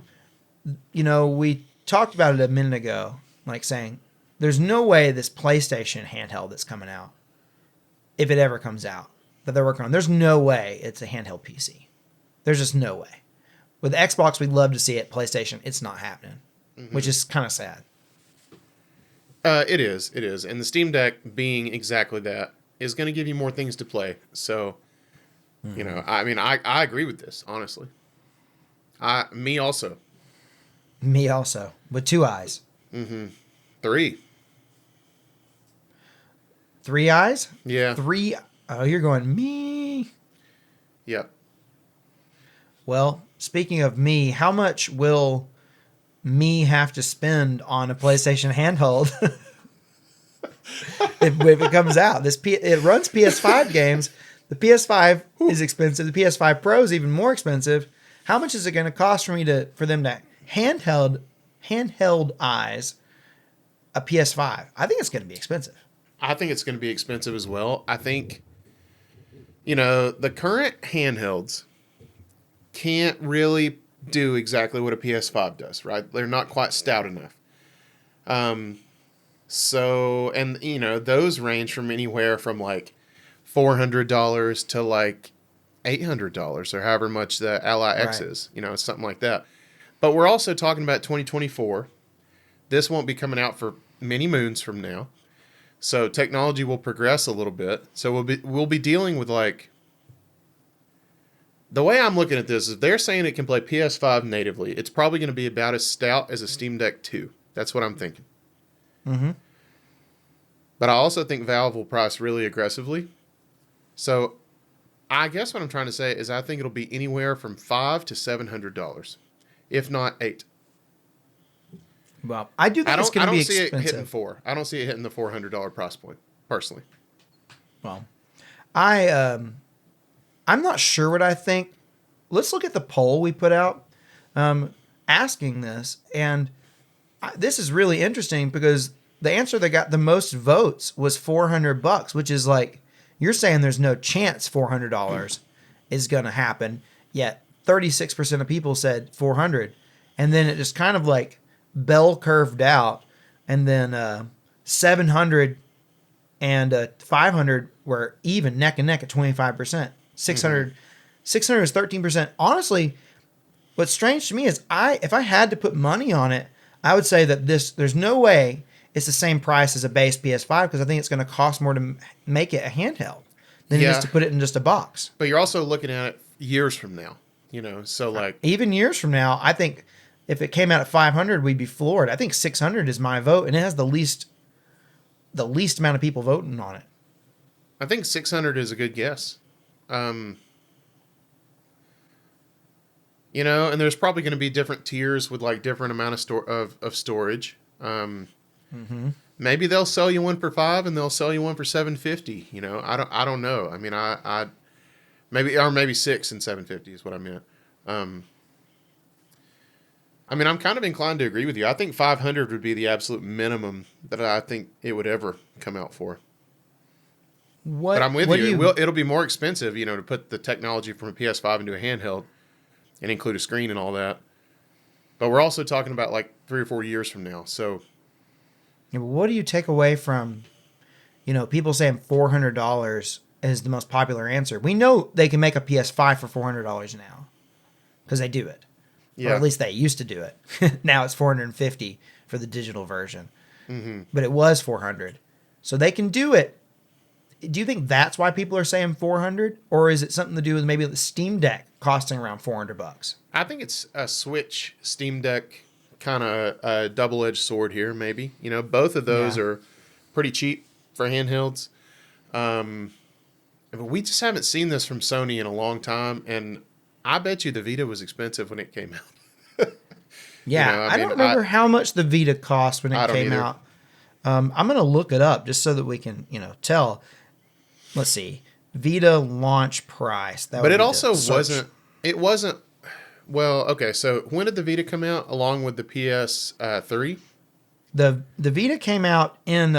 we talked about it a minute ago, saying there's no way this PlayStation handheld that's coming out, if it ever comes out, that they're working on, there's no way it's a handheld PC. There's just no way. With Xbox, we'd love to see it. PlayStation, it's not happening. which is kind of sad. It is. It is. And the Steam Deck, being exactly that, is going to give you more things to play. So, you know, I mean, I agree with this, honestly. Me also. Me also, with 2 eyes. 3. 3 eyes? Yeah. 3. Oh, you're going me. Yep. Well, speaking of me, how much will me have to spend on a PlayStation handheld if it comes out? It runs PS5 games. The PS5 is expensive. The PS5 Pro is even more expensive. How much is it going to cost for them to handheld eyes a PS5? I think it's going to be expensive. I think it's going to be expensive as well. I think, you know, the current handhelds can't really do exactly what a PS5 does, right? They're not quite stout enough. So, and, you know, those range from anywhere from like $400 to like $800 or however much the Ally X is, you know, something like that. But we're also talking about 2024. This won't be coming out for many moons from now. So technology will progress a little bit. So we'll be dealing with like, the way I'm looking at this is they're saying it can play PS5 natively. It's probably going to be about as stout as a Steam Deck 2. That's what I'm thinking. Mm-hmm. But I also think Valve will price really aggressively. So I guess what I'm trying to say is I think it'll be anywhere from $500 to $700, if not $800. Well, I do think it's going to be expensive. I don't see it hitting $400. I don't see it hitting the $400 price point, personally. Well, I'm not sure what I think. Let's look at the poll we put out asking this. And this is really interesting because the answer that got the most votes was $400, which is like, you're saying there's no chance $400 is going to happen. Yet 36% of people said $400. And then it just kind of like bell curved out. And then 700 and 500 were even neck and neck at 25%. 600 is 13%. Honestly, what's strange to me is if I had to put money on it, I would say that there's no way it's the same price as a base PS5 because I think it's going to cost more to make it a handheld than it is to put it in just a box. But you're also looking at it years from now, you know, so like... Even years from now, I think if it came out at 500, we'd be floored. I think 600 is my vote, and it has the least amount of people voting on it. I think 600 is a good guess. You know, and there's probably going to be different tiers with like different amount of storage. Maybe they'll sell you one for $5 and they'll sell you one for $750. You know, I don't know. I mean, I maybe $6 and $750 is what I meant. I mean, I'm kind of inclined to agree with you. I think 500 would be the absolute minimum that I think it would ever come out for. But I'm with you. It'll be more expensive, you know, to put the technology from a PS5 into a handheld and include a screen and all that. But we're also talking about like 3 or 4 years from now. So, yeah, but what do you take away from, you know, people saying $400 is the most popular answer? We know they can make a PS5 for $400 now because they do it. yeah. Or at least they used to do it. Now it's $450 for the digital version. But it was $400. So they can do it. Do you think that's why people are saying $400, or is it something to do with maybe the Steam Deck costing around $400? I think it's a Switch Steam Deck kind of a double-edged sword here, maybe. You know, both of those are pretty cheap for handhelds. But we just haven't seen this from Sony in a long time, and I bet you the Vita was expensive when it came out. Yeah, you know, I don't remember how much the Vita cost when it came out. I'm going to look it up just so that we can, you know, tell. Let's see. Vita launch price. But it also wasn't. It wasn't. Well, okay. So when did the Vita come out along with the PS3? The Vita came out in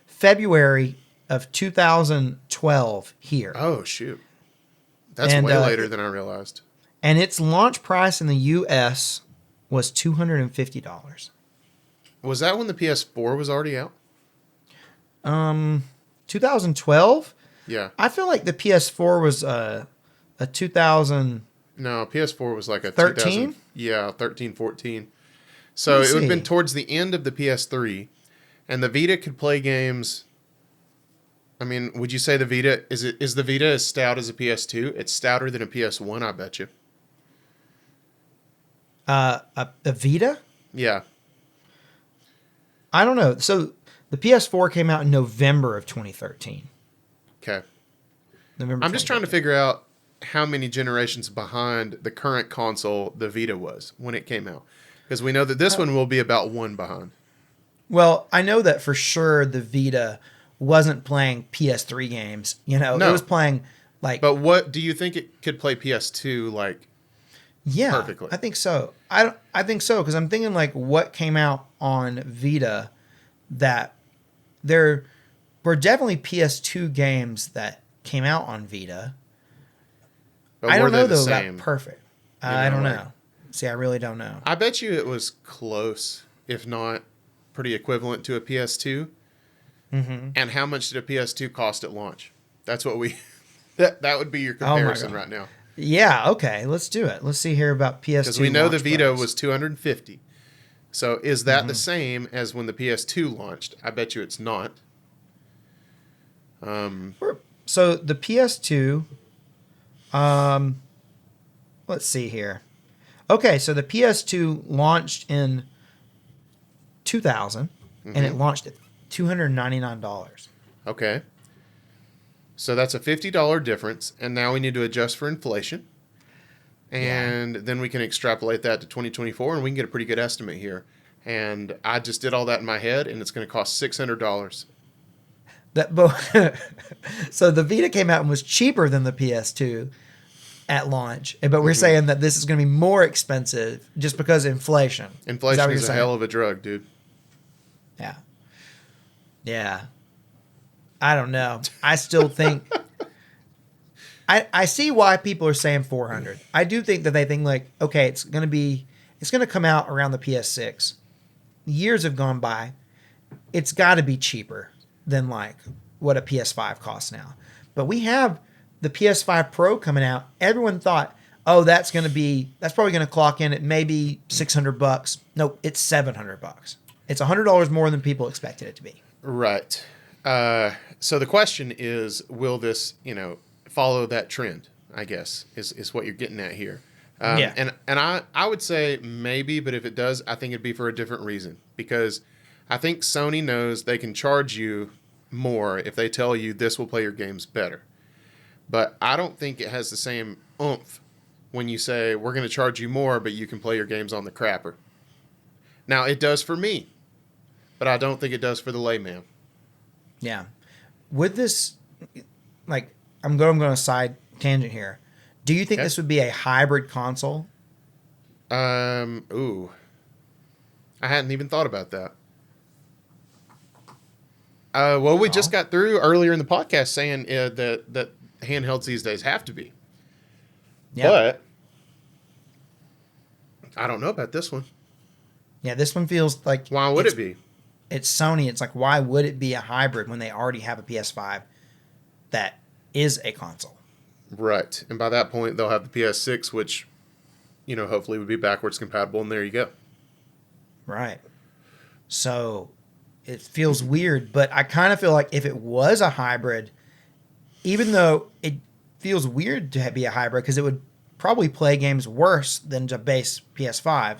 February of 2012 here. Oh, shoot. That's way later than I realized. And its launch price in the U.S. was $250. Was that when the PS4 was already out? 2012? Yeah. I feel like the PS4 was a 2000. No, PS4 was like a 13? Yeah, 13, 14. So me it would have been see. towards the end of the PS3, and the Vita could play games. I mean, would you say the Vita is the Vita as stout as a PS2? It's stouter than a PS1, I bet you. A Vita? Yeah. I don't know. So the PS4 came out in November of 2013. Okay. November. I'm just trying to figure out how many generations behind the current console the Vita was when it came out, because we know that this one will be about one behind. Well, I know that for sure the Vita wasn't playing PS3 games. You know, No. it was playing like. But what do you think it could play PS2 like? Yeah, perfectly? I think so. I think so because I'm thinking like what came out on Vita that there were definitely PS2 games that came out on Vita. But I were don't they know the though same? about perfect. You I know, don't like- know. See, I really don't know. I bet you it was close, if not pretty equivalent to a PS2. Mm-hmm. And how much did a PS2 cost at launch? That's what we. That would be your Oh my comparison God. right now, Yeah. Okay. Let's do it. Let's see here about PS2. because we know the launch Vita price. was $250. So is that the same as when the PS2 launched? I bet you it's not. So the PS2. Let's see here. Okay, so the PS2 launched in 2000, and it launched at $299. Okay. So that's a $50 difference, and now we need to adjust for inflation. And then we can extrapolate that to 2024, and we can get a pretty good estimate here. And I just did all that in my head, and it's going to cost $600. So the Vita came out and was cheaper than the PS2 at launch, but we're saying that this is going to be more expensive just because of inflation. Inflation that what is you're a saying? hell of a drug, dude. Yeah. Yeah. I don't know. I still think I see why people are saying 400. I do think that they think like, okay, it's going to come out around the PS6. Years have gone by. It's got to be cheaper than like what a PS5 costs now. But we have the PS5 Pro coming out. Everyone thought, oh, that's probably going to clock in at maybe $600. Nope, it's $700. It's $100 more than people expected it to be. Right. So the question is, will this, follow that trend, I guess, is what you're getting at here. Yeah. And I would say maybe, but if it does, I think it'd be for a different reason. Because I think Sony knows they can charge you more if they tell you this will play your games better. But I don't think it has the same oomph when you say, we're going to charge you more, but you can play your games on the crapper. Now, it does for me, but I don't think it does for the layman. Yeah. With this, like, I'm going to side tangent here. Do you think Okay. this would be a hybrid console? Ooh. I hadn't even thought about that. Well, we just got through earlier in the podcast saying that handhelds these days have to be. Yeah. But I don't know about this one. Yeah, this one feels like Why would it be? It's Sony. It's like, why would it be a hybrid when they already have a PS5 that is a console? Right. And by that point, they'll have the PS6, which, hopefully would be backwards compatible, and there you go. Right. So it feels weird, but I kind of feel like if it was a hybrid, even though it feels weird to be a hybrid because it would probably play games worse than the base PS5,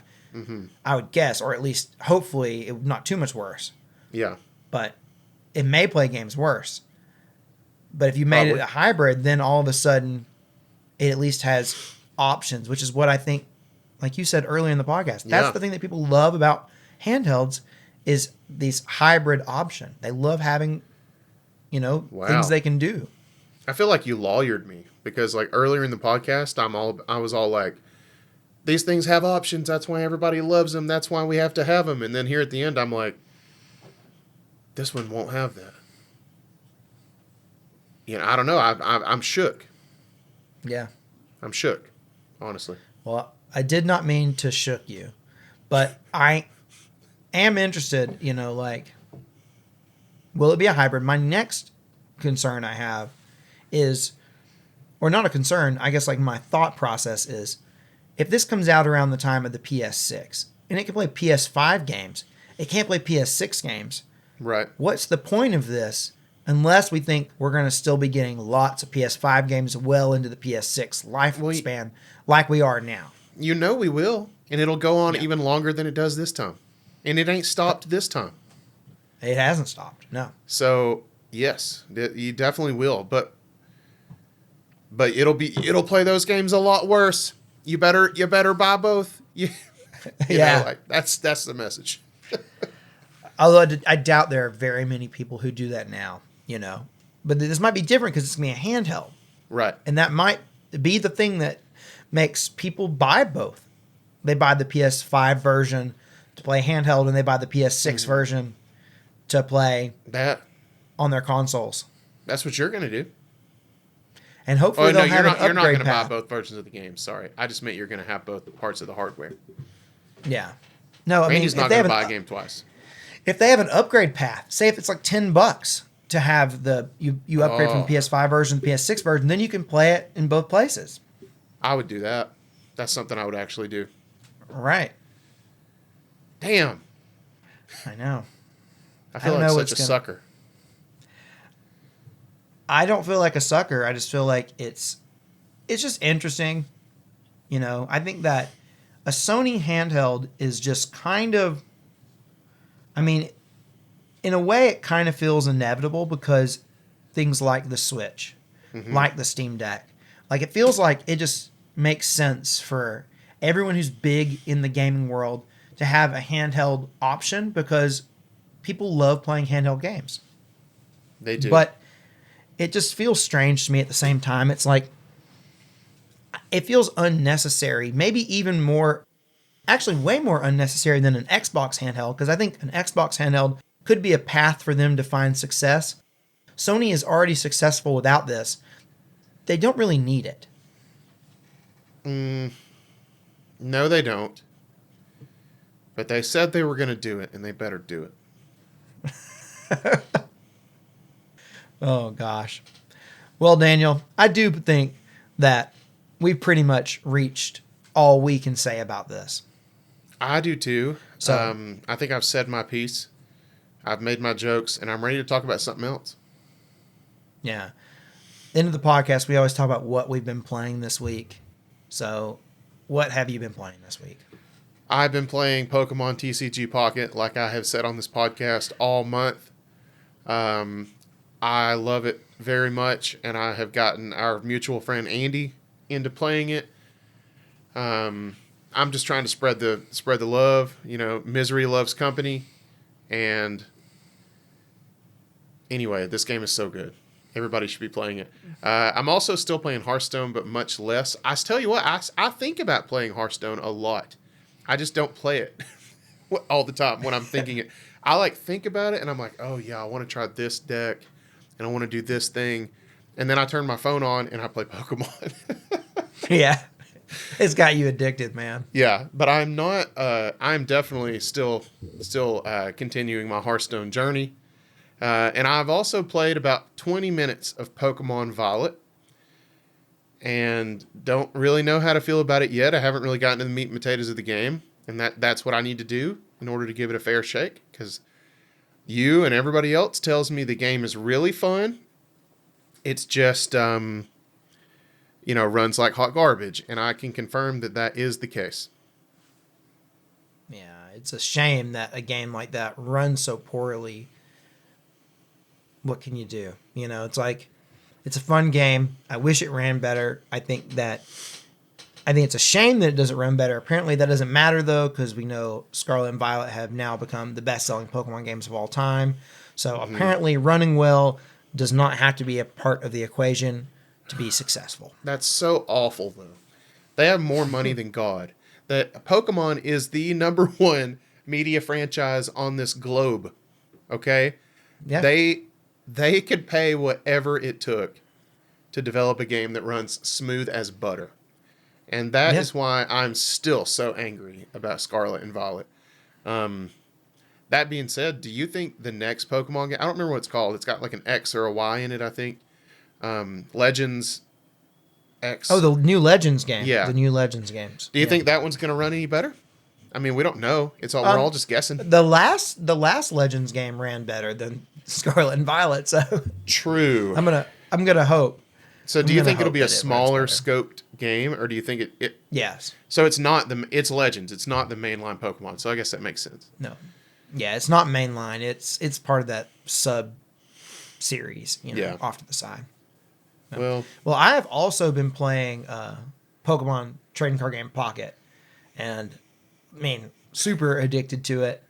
I would guess, or at least hopefully it not too much worse. Yeah. But it may play games worse. But if you made it a hybrid, then all of a sudden it at least has options, which is what I think, like you said earlier in the podcast, that's Yeah. the thing that people love about handhelds is these hybrid option. They love having, Wow. things they can do. I feel like you lawyered me because, like, earlier in the podcast, I was all like, these things have options. That's why everybody loves them. That's why we have to have them. And then here at the end, I'm like, this one won't have that. I don't know. I'm shook. Yeah. I'm shook, honestly. Well, I did not mean to shook you, but I am interested, will it be a hybrid? My next concern I have is, or not a concern, I guess like my thought process is, if this comes out around the time of the PS6, and it can play PS5 games. It can't play PS6 games. Right. What's the point of this unless we think we're going to still be getting lots of PS5 games well into the PS6 lifespan like we are now? You know we will, and it'll go on even longer than it does this time. And it ain't stopped this time. It hasn't stopped, no. So, yes, you definitely will, but it'll play those games a lot worse. You better buy both. You know, like, that's the message. Although I doubt there are very many people who do that now, you know. But this might be different because it's going to be a handheld. Right. And that might be the thing that makes people buy both. They buy the PS5 version to play handheld, and they buy the PS6 version to play on their consoles. That's what you're going to do. And hopefully they'll have an upgrade you're not going to buy path. both versions of the game. Sorry. I just meant you're going to have both parts of the hardware. Yeah. No, I mean, Randy's not going to buy a game twice. If they have an upgrade path, say if it's like $10 to have you upgrade from the PS5 version to the PS6 version, then you can play it in both places. I would do that. That's something I would actually do. Right. Damn. I know. I feel like such a sucker. I don't feel like a sucker. I just feel like it's just interesting. You know, I think that a Sony handheld is just kind of, I mean, in a way it kind of feels inevitable because things like the Switch, like the Steam Deck, like it feels like it just makes sense for everyone who's big in the gaming world to have a handheld option because people love playing handheld games. They do. But it just feels strange to me at the same time. It's like, it feels unnecessary, maybe even more, actually way more unnecessary than an Xbox handheld, because I think an Xbox handheld could be a path for them to find success. Sony is already successful without this. They don't really need it. No, they don't. But they said they were going to do it, and they better do it. Oh, gosh. Well, Daniel, I do think that we've pretty much reached all we can say about this. I do too. So, I think I've said my piece. I've made my jokes, and I'm ready to talk about something else. Yeah. End of the podcast, we always talk about what we've been playing this week. So, what have you been playing this week? I've been playing Pokemon TCG Pocket, like I have said on this podcast, all month. I love it very much, and I have gotten our mutual friend Andy into playing it. I'm just trying to spread the love. You know, misery loves company, and anyway, this game is so good. Everybody should be playing it. I'm also still playing Hearthstone, but much less. I tell you what, I think about playing Hearthstone a lot. I just don't play it all the time when I'm thinking it. I think about it, and I'm like, oh yeah, I want to try this deck, and I want to do this thing, and then I turn my phone on and I play Pokemon. Yeah. It's got you addicted, man. Yeah, but I'm not. I'm definitely still continuing my Hearthstone journey, and I've also played about 20 minutes of Pokemon Violet, and don't really know how to feel about it yet. I haven't really gotten to the meat and potatoes of the game, and that's what I need to do in order to give it a fair shake. Because you and everybody else tells me the game is really fun. It's just runs like hot garbage, and I can confirm that is the case. Yeah, it's a shame that a game like that runs so poorly. What can you do? You know, it's like, it's a fun game. I wish it ran better. I think it's a shame that it doesn't run better. Apparently that doesn't matter though, because we know Scarlet and Violet have now become the best-selling Pokemon games of all time. So apparently running well does not have to be a part of the equation to be successful. That's so awful, though. They have more money than God. That Pokemon is the number one media franchise on this globe. Okay? Yeah. They could pay whatever it took to develop a game that runs smooth as butter. And that is why I'm still so angry about Scarlet and Violet. That being said, do you think the next Pokemon game, I don't remember what it's called. It's got like an X or a Y in it, I think. Legends X. Oh, the new Legends game. Yeah. The new Legends games. Do you think that one's going to run any better? I mean, we don't know. We're all just guessing. The last Legends game ran better than Scarlet and Violet, so True. I'm gonna hope. So do you think it'll be a that it runs smaller better. scoped game, or do you think it? Yes. So it's Legends. It's not the mainline Pokemon. So I guess that makes sense. No. Yeah, it's not mainline. It's part of that sub series, off to the side. No. Well, I have also been playing Pokemon trading card game Pocket, and I mean, super addicted to it.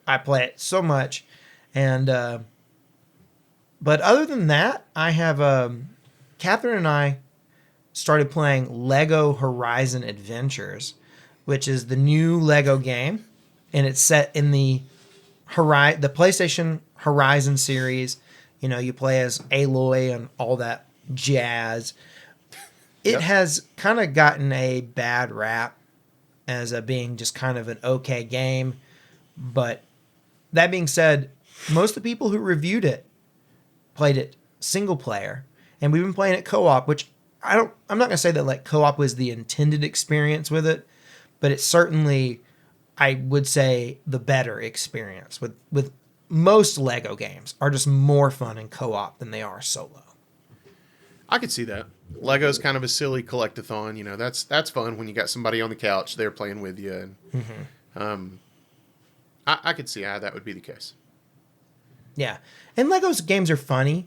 I play it so much, and but other than that, I have Catherine and I started playing Lego Horizon Adventures, which is the new Lego game, and it's set in the PlayStation Horizon series. You play as Aloy and all that jazz. It has kind of gotten a bad rap as being just kind of an okay game, but that being said, most of the people who reviewed it played it single player, and we've been playing it co-op, which I'm not going to say that like co-op was the intended experience with it, but it's certainly, I would say, the better experience with most Lego games are just more fun in co-op than they are solo. I could see that. Lego's kind of a silly collectathon. That's fun when you got somebody on the couch there playing with you. And, I could see how that would be the case. Yeah, and Lego's games are funny,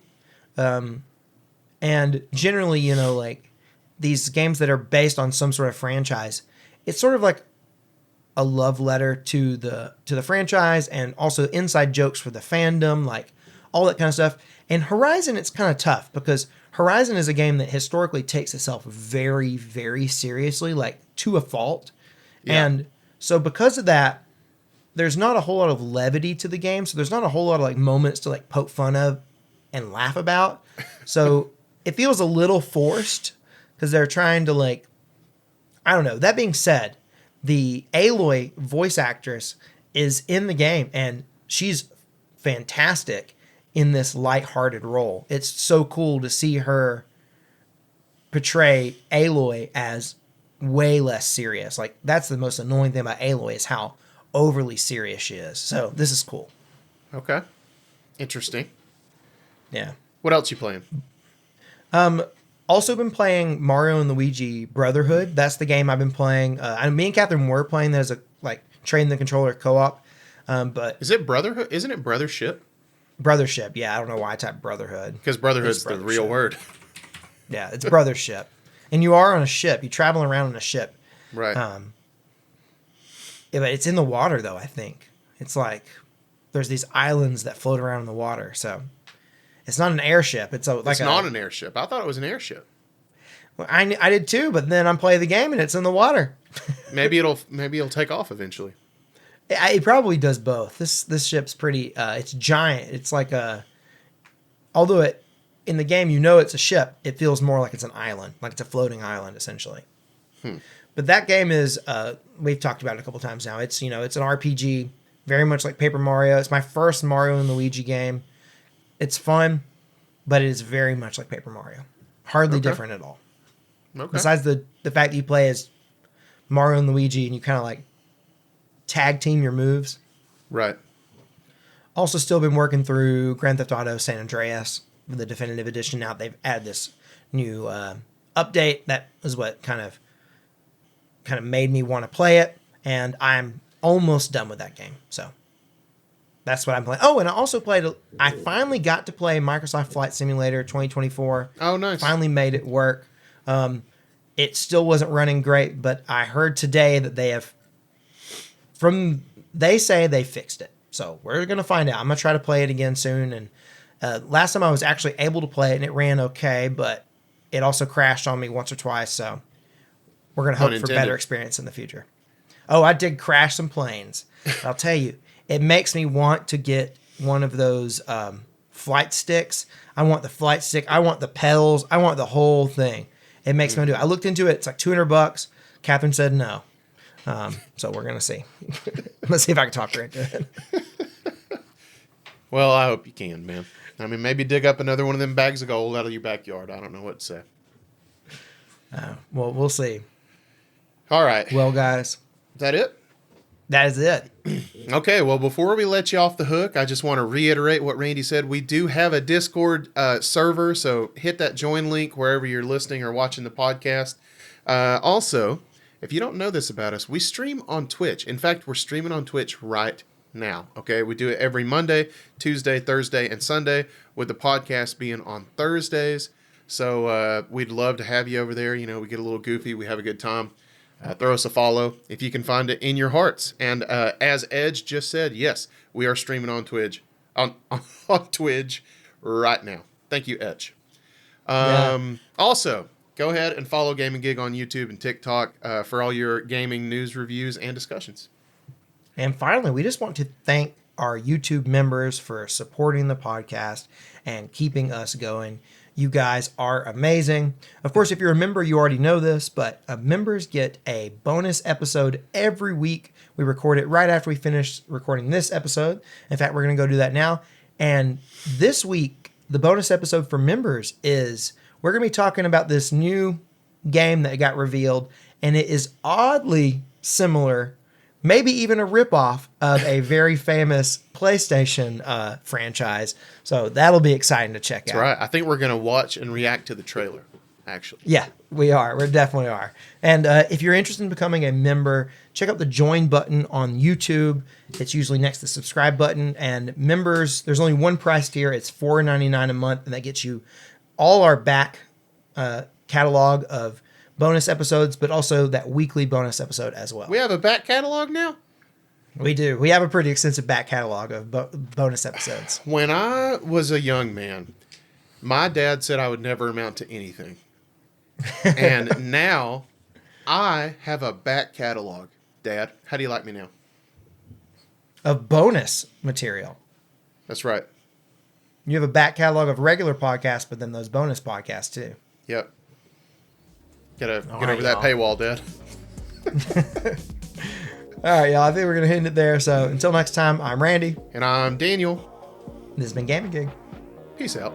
and generally, like these games that are based on some sort of franchise, it's sort of like a love letter to the franchise, and also inside jokes for the fandom, like all that kind of stuff. And Horizon, it's kind of tough because Horizon is a game that historically takes itself very, very seriously, like to a fault. Yeah. And so because of that, there's not a whole lot of levity to the game. So there's not a whole lot of like moments to like poke fun of and laugh about. So it feels a little forced because they're trying to like, I don't know. That being said, the Aloy voice actress is in the game and she's fantastic in this lighthearted role. It's so cool to see her portray Aloy as way less serious. Like that's the most annoying thing about Aloy is how overly serious she is. So this is cool. Okay. Interesting. Yeah. What else you playing? Also been playing Mario and Luigi Brotherhood. That's the game I've been playing. Me and Catherine were playing that as a like trading the controller co-op. But is it Brotherhood? Isn't it Brothership? Brothership. Yeah, I don't know why I typed Brotherhood. Because Brotherhood's the real word. Yeah, it's Brothership. And you are on a ship. You travel around on a ship. Right. Yeah, but it's in the water, though, I think. It's like there's these islands that float around in the water. So it's not an airship. It's not an airship. I thought it was an airship. Well, I did too, but then I'm playing the game and it's in the water. maybe it'll take off eventually. It probably does both. This ship's pretty. It's giant. It's like although in the game it's a ship, it feels more like it's an island, like it's a floating island essentially. But that game is we've talked about it a couple times now. It's it's an RPG, very much like Paper Mario. It's my first Mario and Luigi game. It's fun, but it is very much like Paper Mario. Hardly different at all. Okay. Besides the fact that you play as Mario and Luigi and you kind of like tag team your moves. Right. Also still been working through Grand Theft Auto San Andreas with the definitive edition. Now they've added this new update that is what kind of made me want to play it, and I'm almost done with that game. So that's what I'm playing. Oh, and I finally got to play Microsoft Flight Simulator 2024. Oh, nice. Finally made it work. It still wasn't running great, but I heard today that they say they fixed it. So we're going to find out. I'm going to try to play it again soon. And last time I was actually able to play it and it ran okay, but it also crashed on me once or twice. So we're going to hope for better experience in the future. Oh, I did crash some planes. I'll tell you, it makes me want to get one of those flight sticks. I want the flight stick. I want the pedals. I want the whole thing. It makes me do it. I looked into it. It's like $200. Catherine said no. So we're going to see. Let's see if I can talk her into it. Well, I hope you can, man. I mean, maybe dig up another one of them bags of gold out of your backyard. I don't know what to say. Well, we'll see. All right. Well, guys. Is that it? That is it. Okay, well, before we let you off the hook, I just want to reiterate what Randy said. We do have a Discord server, so hit that join link wherever you're listening or watching the podcast. Also, if you don't know this about us, we stream on Twitch. In fact, we're streaming on Twitch right now. Okay, we do it every Monday, Tuesday, Thursday, and Sunday, with the podcast being on Thursdays. So we'd love to have you over there. You know, we get a little goofy, we have a good time. Throw us a follow if you can find it in your hearts. And as Edge just said, yes, we are streaming on Twitch on Twitch right now. Thank you, Edge. Also, go ahead and follow Gaming Gig on YouTube and TikTok for all your gaming news, reviews, and discussions. And finally, we just want to thank our YouTube members for supporting the podcast and keeping us going. You guys are amazing. Of course, if you're a member, you already know this, but members get a bonus episode every week. We record it right after we finish recording this episode. In fact, we're going to go do that now. And this week, the bonus episode for members is we're going to be talking about this new game that got revealed, and it is oddly similar, maybe even a ripoff of a very famous PlayStation franchise. So that'll be exciting to check out. That's right. I think we're going to watch and react to the trailer, actually. Yeah, we are. We definitely are. And if you're interested in becoming a member, check out the join button on YouTube. It's usually next to the subscribe button. And members, there's only one price tier. It's $4.99 a month, and that gets you all our back catalog of bonus episodes, but also that weekly bonus episode as well. We have a back catalog now? We do. We have a pretty extensive back catalog of bonus episodes. When I was a young man, my dad said I would never amount to anything. And now I have a back catalog. Dad, how do you like me now? Of bonus material. That's right. You have a back catalog of regular podcasts, but then those bonus podcasts too. Yep. Gotta get over that paywall, Dad. All right, y'all. I think we're going to end it there. So until next time, I'm Randy. And I'm Daniel. This has been Gaming Gig. Peace out.